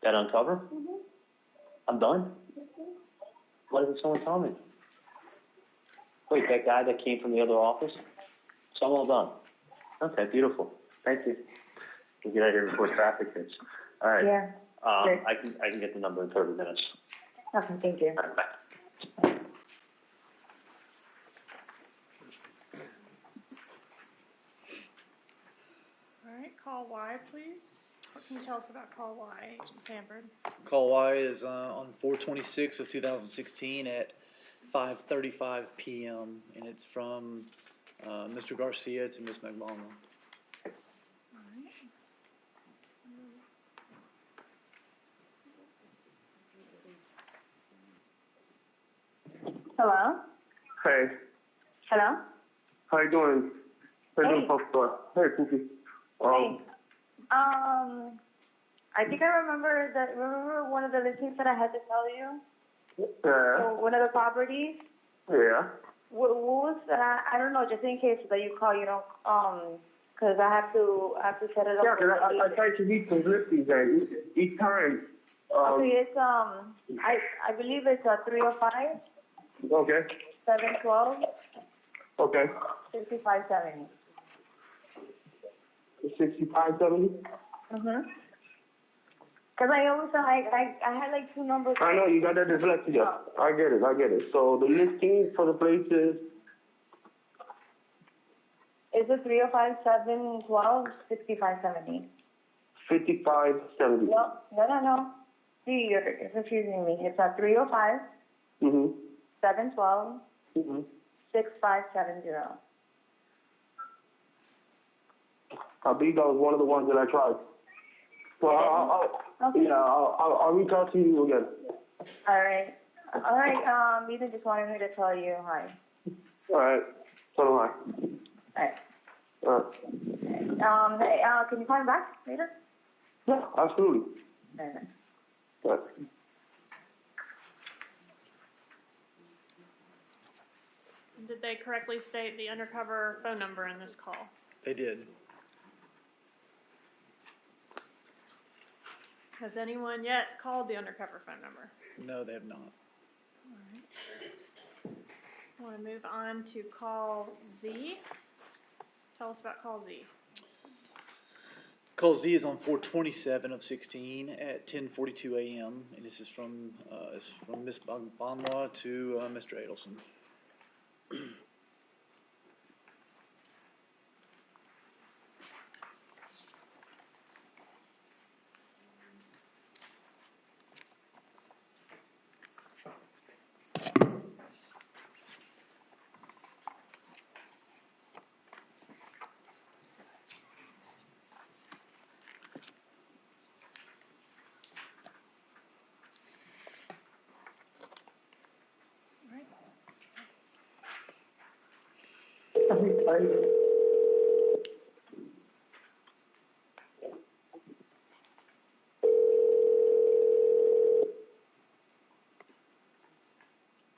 That uncover? Mm-hmm. I'm done? Mm-hmm. Why didn't someone tell me? Wait, that guy that came from the other office? So I'm all done. Okay, beautiful. Thank you. We'll get out of here before traffic hits. All right. Yeah. I can get the number in 30 minutes. Okay, thank you. All right, bye. All right, call Y, please. What can you tell us about call Y, Agent Sanford? Call Y is on 4/26 of 2016 at 5:35 p.m. and it's from Mr. Garcia to Ms. McBaum. Hello? Hey, Hello? how you doing? How you doing, Puff? Hey, Cookie. Hey. I think I remember one of the listings that I had to tell you? Yeah. One of the properties? Yeah. What was that? I don't know, just in case that you call, you know, because I have to set it up. Yeah, because I tried to read some listings and each time. Okay, it's, I believe it's 305. Okay. 712. Okay. 6570. 6570? Mm-hmm. Because I had like two numbers. I know, you got that dyslexia. I get it. So the listing for the place is? It's a 305 712 6570. 5570. No. You're confusing me. It's at 305 712 6570. I believe that was one of the ones that I tried. Well, I'll reach out to you again. All right. Ethan just wanted me to tell you hi. All right. So do I. All right. Hey, can you call me back later? Yeah, absolutely. All right. All right. Did they correctly state the undercover phone number in this call? They did. Has anyone yet called the undercover phone number? No, they have not. All right. I want to move on to call Z. Tell us about call Z. Call Z is on 427 of 16 at 10:42 a.m. and this is from Ms. Bonlaw to Mr. Adelson.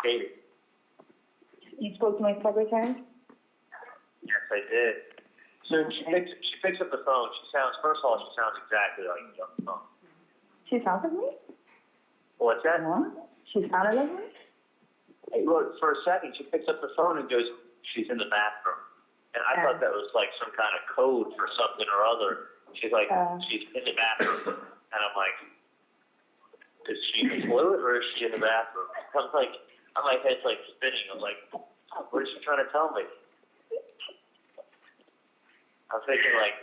Katie. You spoke to my secretary? Yes, I did. So she picks up the phone. First of all, she sounds exactly like you on the phone. She sounds like me? What's that? What? She sounded like me? Hey, look, for a second, she picks up the phone and goes, she's in the bathroom. And I thought that was like some kind of code for something or other. She's like, she's in the bathroom. And I'm like, is she in the toilet or is she in the bathroom? I'm like, my head's like spinning. I'm like, what is she trying to tell me? I'm thinking like,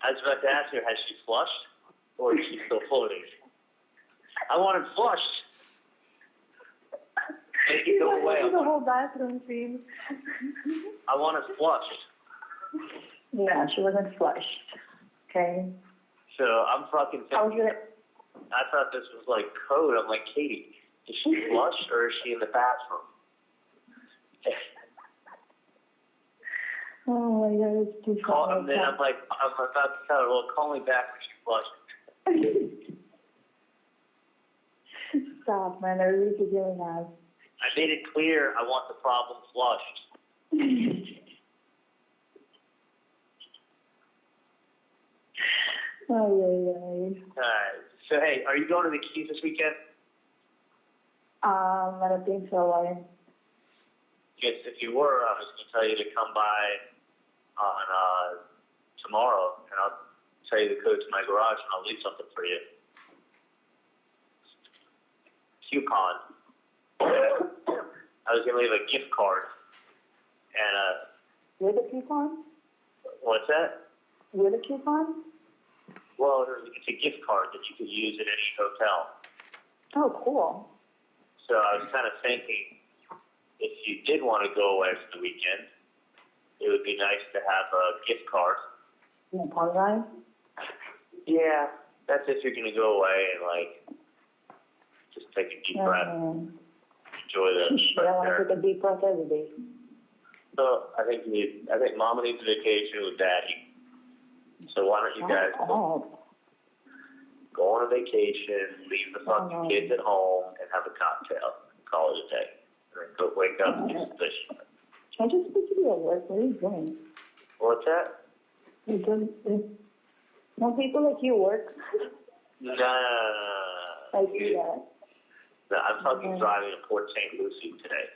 I was about to ask her, has she flushed or is she still floating? I want it flushed. Make it go away. The whole bathroom scene. I want it flushed. Yeah, she wasn't flushed. Okay. So I'm fucking thinking, I thought this was like code. I'm like, Katie, is she flushed or is she in the bathroom? Oh my God, it's too funny. And then I'm like, I'm about to tell her, well, call me back when she's flushed. Stop, man. I really could really mad. I made it clear I want the problem flushed. Alright. So, hey, are you going to the Keys this weekend? I don't think so. Why? Yes, if you were, I was going to tell you to come by on tomorrow, and I'll tell you the code to my garage, and I'll leave something for you. Coupon. I was going to leave a gift card. And with a coupon? What's that? With a coupon? Well, it's a gift card that you could use at any hotel. Oh, cool. So I was kind of thinking, if you did want to go away for the weekend, it would be nice to have a gift card. You want pond guy? Yeah, that's if you're going to go away and like just take a deep breath, enjoy the. I want to take a deep breath every day. So I think Mama needs a vacation with Daddy. So why don't you guys go on a vacation, leave the fucking kids at home, and have a cocktail, call it a day, and then go wake up and do some fishing. Can I just speak to you at work? What are you doing? What's that? Don't people like you work? No. I see that. No, I'm fucking driving to Port St. Lucie today.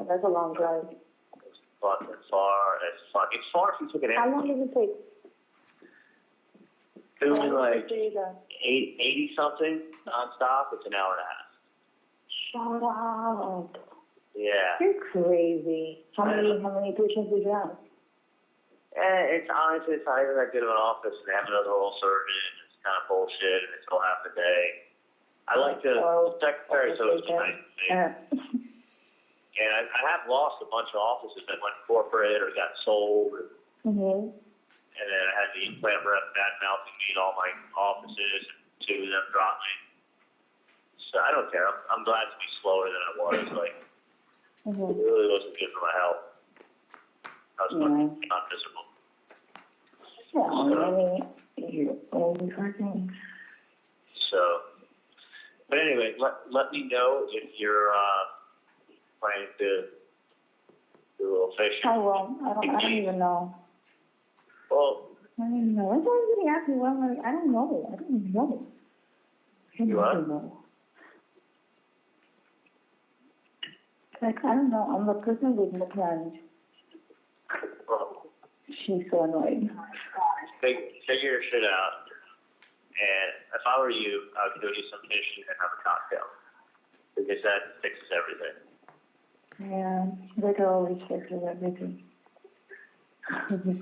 That's a long drive. It's fucking far as fuck. It's far if you took an How long does it take? Doing like 80 something nonstop. It's an hour and a half. Shut up. Yeah. You're crazy. How many patients did you have? It's honestly, it's not even that good of an office. They have another oral surgeon. It's kind of bullshit, and it's all half a day. I like the secretary's always nice to me. And I have lost a bunch of offices that went corporate or got sold. And then I had the implant rep bad-mouthing me in all my offices, and 2 of them dropped me. So I don't care. I'm glad to be slower than I was. Like, it really wasn't good for my health. I was fucking not miserable. So, but anyway, let me know if you're planning to do a little fishing. I won't. I don't even know. Well, I don't even know. Why does everybody ask me what I'm like? I don't know. I don't even know. You what? Like, I don't know. I'm the person with no plans. Well, She's so annoying. figure your shit out. And if I were you, I would go do some fishing and have a cocktail. Because that fixes everything. Yeah, liquor always fixes everything.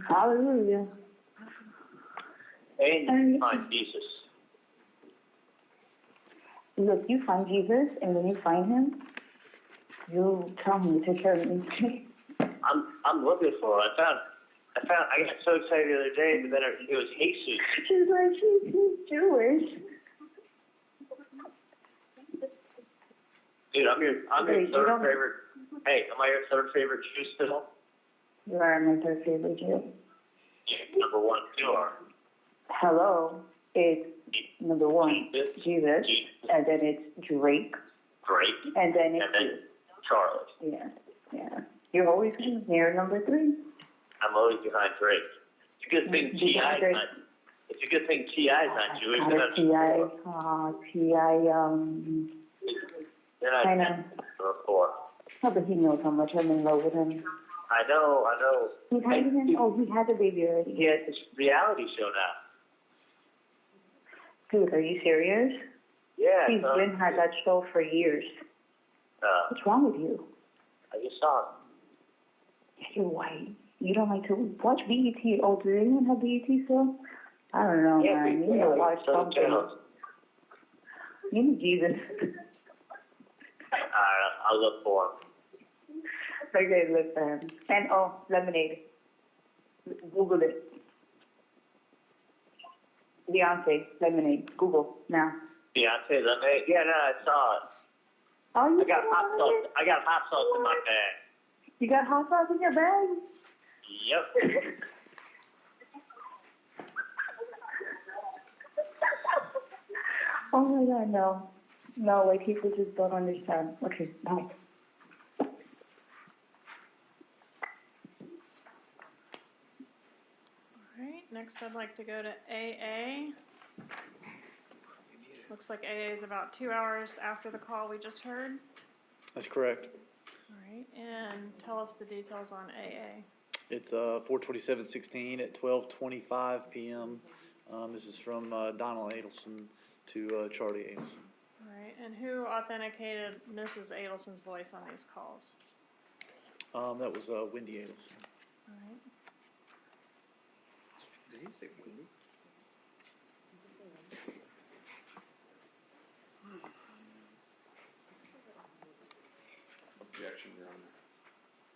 Hallelujah. And you find Jesus. Look, you find Jesus, and when you find him, you tell him to take care of me. I'm looking for it. I got so excited the other day, but then it was Jesus. She's like, she's Jewish. Dude, I'm your third favorite. Hey, am I your third favorite Jew still? You are my third favorite Jew. Yeah, number 1, you are. Hello, it's number 1, Jesus, and then it's Drake. And then it's Charlie. Yeah. You're always near number 3. I'm always behind Drake. It's a good thing T.I. is not. It's a good thing T.I. is not Jewish. I know. Oh, but he knows how much I'm in love with him. I know. He had a baby already. He has this reality show now. Dude, are you serious? Yeah. He's had that show for years. What's wrong with you? I just saw it. You're white. You don't like to watch BET. Oh, do they even have BET still? I don't know, man. You need to watch something. You need Jesus. I'll look for him. Okay, look for him. And, lemonade. Google it. Beyonce, lemonade. Google, now. Beyonce, lemonade? Yeah, no, I saw it. Oh, I got hot sauce in my bag. You got hot sauce in your bag? Yep. Oh my God, no. No, like people just don't understand. Okay, bye. All right, next I'd like to go to AA. Looks like AA is about 2 hours after the call we just heard. That's correct. All right, and tell us the details on AA. It's 4/27/16 at 12:25 p.m. This is from Donald Adelson to Charlie Adelson. All right, and who authenticated Mrs. Adelson's voice on these calls? That was Wendy Adelson. All right. Did he say Wendy? Objection, Your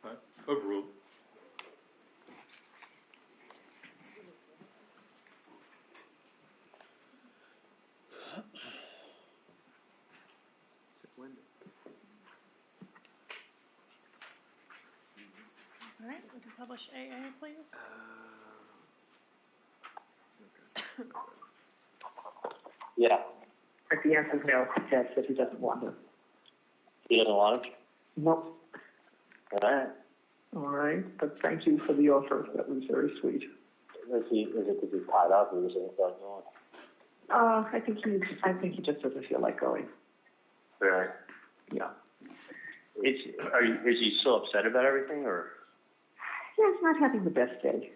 Honor. Overruled. Is it Wendy? All right, we can publish AA, please. Okay. Yeah. If the answer is no, he says that he doesn't want us. He doesn't want it? Nope. All right. All right, but thank you for the offer. That was very sweet. Is it because he's tied up or is it going on? I think he just doesn't feel like going. Really? Yeah. Is he still upset about everything, or? Yeah, he's not having the best day.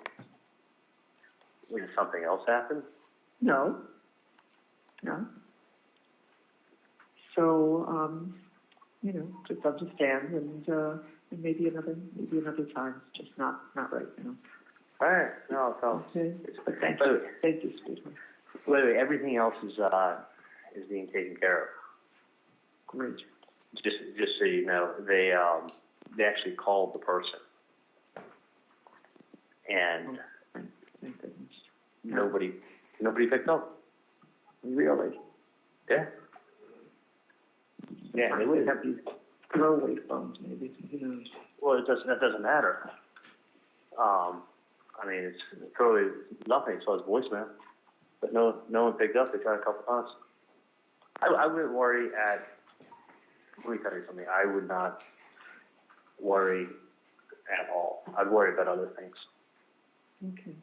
Did something else happen? No. So, just understand, and maybe another time. It's just not right now. All right, no, Okay. But thank Wait, you. Thank you, Stephen. wait, everything else is being taken care of. Great. Just so you know, they actually called the person, and Thank goodness. nobody picked up. Really? Yeah. Yeah, they would have these throwaway phones, maybe. Who knows? Well, that doesn't matter. I mean, it's totally nothing. So it's voicemail, but no one picked up. They tried a couple times. I wouldn't worry at. Let me tell you something. I would not worry at all. I'd worry about other things. Okay.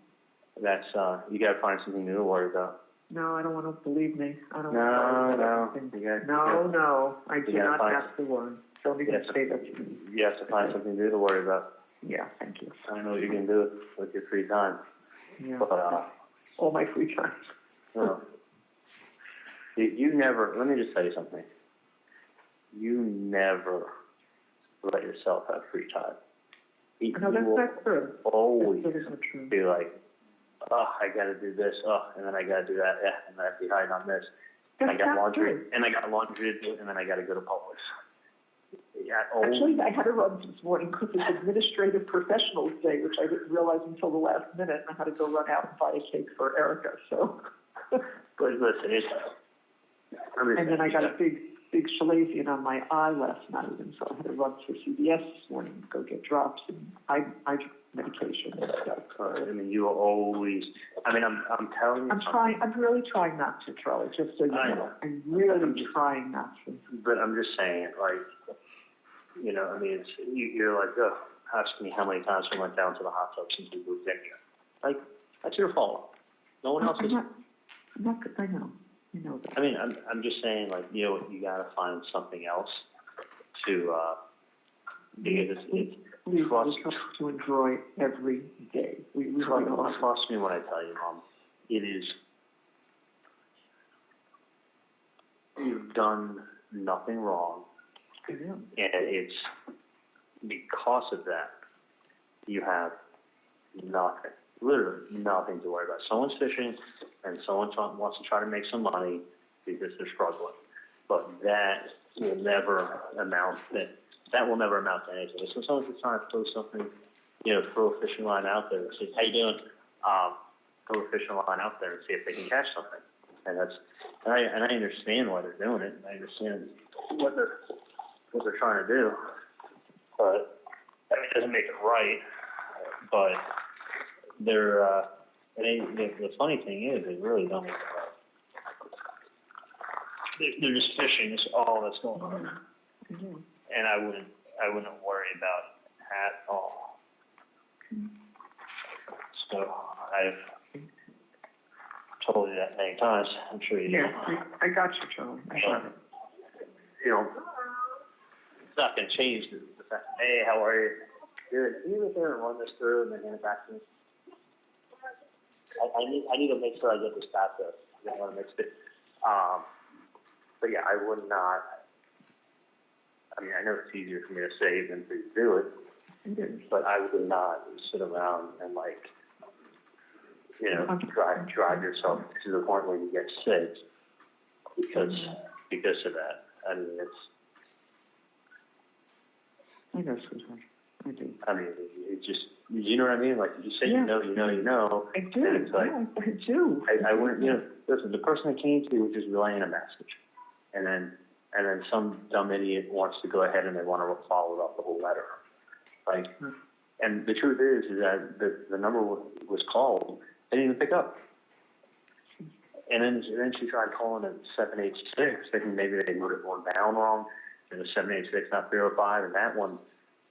That's you got to find something new to worry about. No, I don't want to believe me. I don't No. want to No. I do not have to worry. Don't even say that to me. You have to find something new to worry about. Yeah, thank you. I don't know what you're going to do with your free time. Yeah. But, all my free time. no. You never, let me just tell you something. You never let yourself have free time. No, that's not true. Always that isn't true. be like, oh, I got to do this, and then I got to do that, and then I'm behind on this. That's I got not laundry, true. and I got laundry to do, and then I got to go to Publix. Yeah, Actually, I had to run this morning because it's Administrative Professionals Day, which I didn't realize until the last minute, and I had to go run out and buy a cake for Erica, so. But listen, and then I got a big Chalazion on my eye last night, and so I had to run for CVS this morning and go get drops and eye medication and stuff. I mean, you are always. I mean, I'm telling you. I'm really trying not to, Charlie. Just so you know, I'm really trying not to. But I'm just saying, like, you know, I mean, it's you're like, oh, ask me how many times we went down to the hot tub since we moved in here. Like, that's your fault. No one else is. I'm not. I know. You know that. I mean, I'm just saying, like, you know, you got to find something else to because it's to enjoy every day. We really trust me when I tell you, Mom. It is. You've done nothing wrong, and it's because of that you have nothing. Literally nothing to worry about. Someone's fishing, and someone wants to try to make some money because they're struggling. But that will never amount to anything. So someone's just trying to throw something, you know, throw a fishing line out there and say, "How you doing?" Throw a fishing line out there and see if they can catch something. And I understand why they're doing it. And I understand what they're trying to do. But I mean, it doesn't make it right. But the funny thing is, they really don't. They're just fishing. It's all that's going on, and I wouldn't worry about it at all. So I've told you that many times. I'm sure you know. Yeah, I got you, Charlie. I got it. You know, it's not going to change the fact. Hey, how are you? Good. Can you go there and run this through and then hand it back to me? I need to make sure I get this process. I don't want to mix it. But yeah, I would not. I mean, I know it's easier for me to say than for you to do it, but I would not sit around and, like, you know, drive yourself to the point where you get sick because of that. I mean, I know, sweetheart. I do. I mean, it just, you know what I mean? Like, you say you know. I do. And it's like, I do. I wouldn't, you know, listen, the person that came to you was just relaying a message. And then some dumb idiot wants to go ahead and they want to follow up the whole letter. Like, and the truth is that the number was called, they didn't even pick up. And then she tried calling at 786, thinking maybe they moved it one down wrong. It was 786, not 305, and that one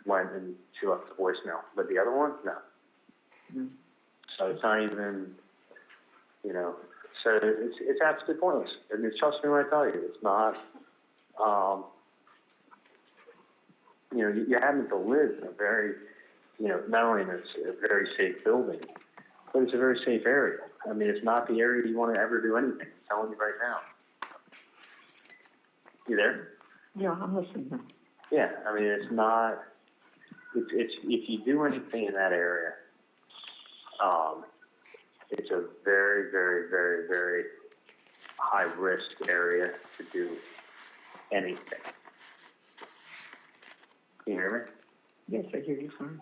went and she left the voicemail. But the other one, no. So it's not even, you know, so it's absolutely pointless. And trust me when I tell you, it's not, you know, you happen to live in a very, you know, not only in a very safe building, but it's a very safe area. I mean, it's not the area you want to ever do anything. I'm telling you right now. You there? Yeah, I'm listening. Yeah, I mean, it's not. It's if you do anything in that area, It's a very, very, very, very high risk area to do anything. Can you hear me? Yes, I hear you fine.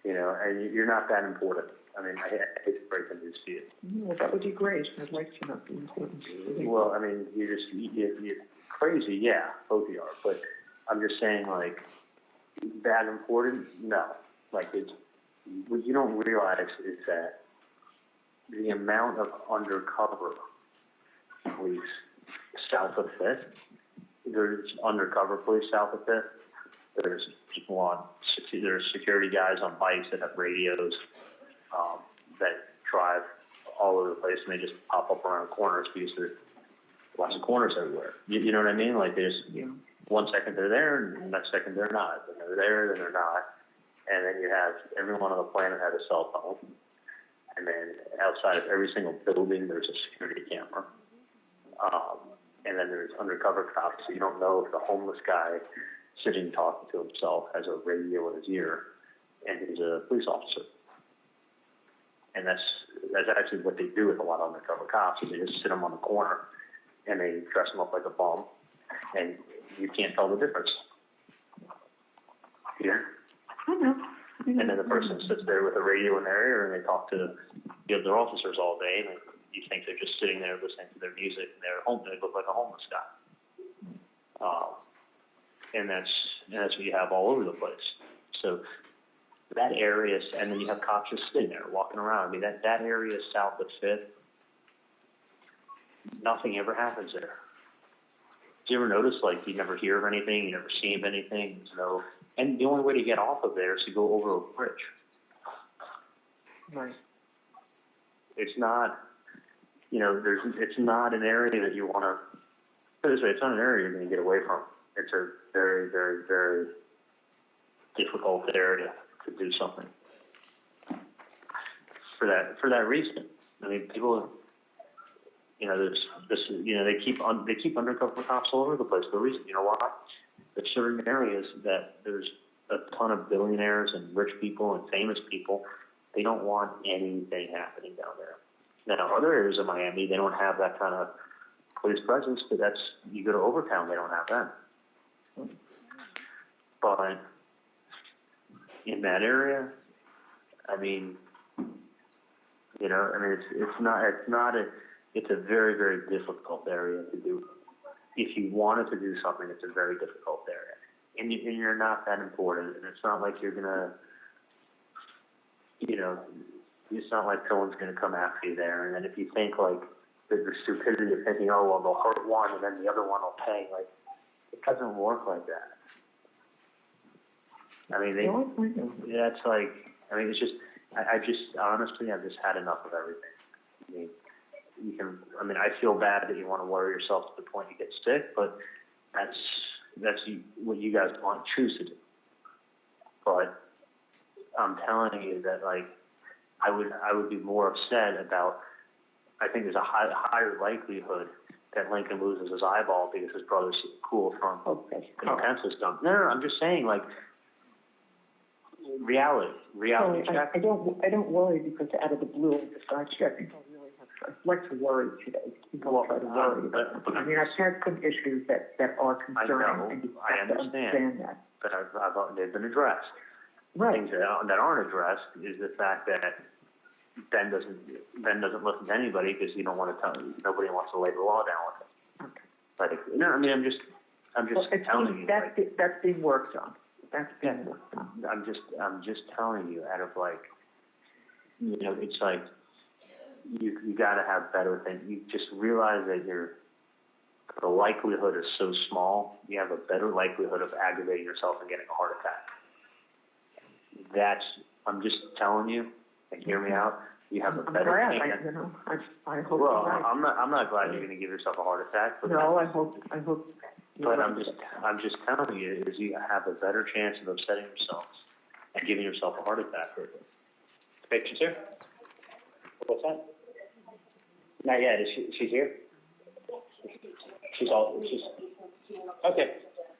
You know, and you're not that important. I mean, I hate to break the news to you. Well, that would be great. I'd like to not be important. Well, I mean, you're crazy, yeah, both of you are. But I'm just saying, like, that important? No. Like, what you don't realize is that the amount of undercover police south of 5th, there's undercover police south of 5th, there's people there's security guys on bikes that have radios, that drive all over the place, and they just pop up around corners because there's lots of corners everywhere. You know what I mean? Like, there's 1 second they're there, and the next second they're not. Then they're there, then they're not. And then you have everyone on the planet has a cell phone. And then outside of every single building, there's a security camera. And then there's undercover cops, so you don't know if the homeless guy sitting talking to himself has a radio in his ear, and he's a police officer. And that's actually what they do with a lot of undercover cops, is they just sit them on the corner, and they dress them up like a bum, and you can't tell the difference. Yeah? I know. And then the person sits there with a radio in their ear, and they talk to the other officers all day, and you think they're just sitting there listening to their music, and they look like a homeless guy. And that's what you have all over the place. So that area, and then you have cops just sitting there walking around. I mean, that area south of 5th, nothing ever happens there. Do you ever notice, like, you never hear of anything, you never see of anything, and the only way to get off of there is to go over a bridge. Right. It's not, it's not an area that you want to, put it this way, it's not an area you're going to get away from. It's a very, very, very difficult area to do something. For that reason. I mean, people, there's this, they keep undercover cops all over the place for a reason. You know why? There's certain areas that there's a ton of billionaires and rich people and famous people. They don't want anything happening down there. Now, other areas of Miami, they don't have that kind of police presence, but you go to Overtown, they don't have that. But in that area, I mean, it's a very, very difficult area to do. If you wanted to do something, it's a very difficult area. And you're not that important, and it's not like you're gonna, it's not like someone's gonna come after you there. And then if you think, like, the stupidity of thinking, oh, well, they'll hurt one and then the other one will pay, like, it doesn't work like that. I mean, it's like, it's just, honestly, I've just had enough of everything. I mean, I feel bad that you want to worry yourself to the point you get sick, but that's what you guys choose to do. But I'm telling you that, like, I would be more upset about, I think there's a higher likelihood that Lincoln loses his eyeball because his brother's cool from pencil stump. No, I'm just saying, like, reality check. I don't worry because out of the blue I decide checking. I'd like to worry today. People try to worry about it. I mean, I've had some issues that are concerning, and you have to understand that. But they've been addressed. Right. Things that aren't addressed is the fact that Ben doesn't listen to anybody because you don't want to tell him. Nobody wants to lay the law down with him. Okay. Like, no, I mean, I'm just telling you. That's being worked on. That's being worked on. I'm just telling you, out of, like, it's like you got to have better things. You just realize that the likelihood is so small. You have a better likelihood of aggravating yourself and getting a heart attack. I'm just telling you, and hear me out. You have a better chance. I hope. Well, right. I'm not glad you're going to give yourself a heart attack. But no, I hope. But I'm just telling you, is you have a better chance of upsetting yourself and giving yourself a heart attack. Patient's here. What's that? Not yet. She's here. She's okay.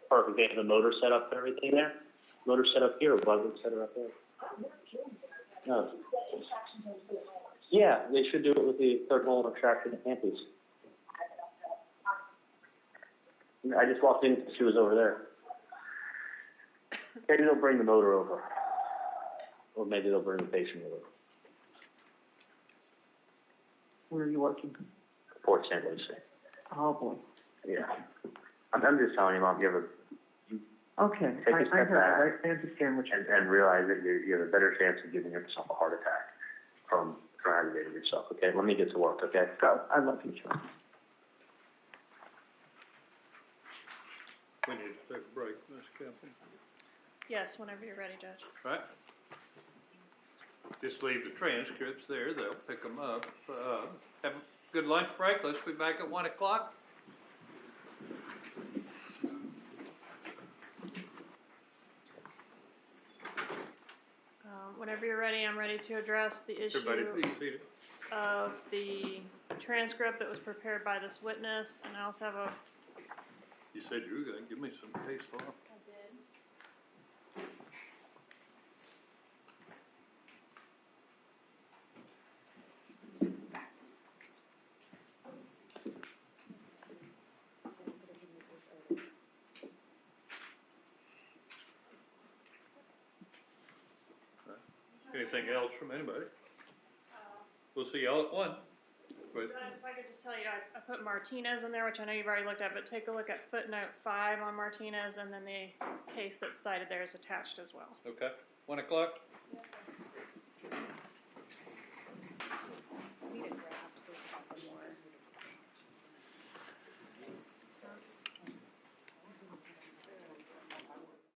Perfect. They have the motor set up and everything there. Motor set up here. Or why would we set her up there? No. Yeah, they should do it with the third roll retraction and panties. I just walked in because she was over there. Maybe they'll bring the motor over. Or maybe they'll bring the patient over. Where are you working? Port St. Lucie. Oh, boy. Yeah. I'm just telling you, Mom, you ever Okay, take a I step heard back that. I understand what you're and realize that you have a better chance of giving yourself a heart attack from aggravating yourself. Okay, let me get to work. Okay, go. I love you, John. We need to take a break, Ms. Campbell. Yes, whenever you're ready, Judge. Right? Just leave the transcripts there, they'll pick them up. Have a good lunch break, let's be back at 1 o'clock. Whenever you're ready, I'm ready to address the issue Everybody please seated. of the transcript that was prepared by this witness, and I also have a... You said you were gonna give me some case law. I did. Anything else from anybody? We'll see y'all at 1. But If I could just tell you, I put Martinez in there, which I know you've already looked at, but take a look at footnote 5 on Martinez, and then the case that's cited there is attached as well. okay, 1 o'clock?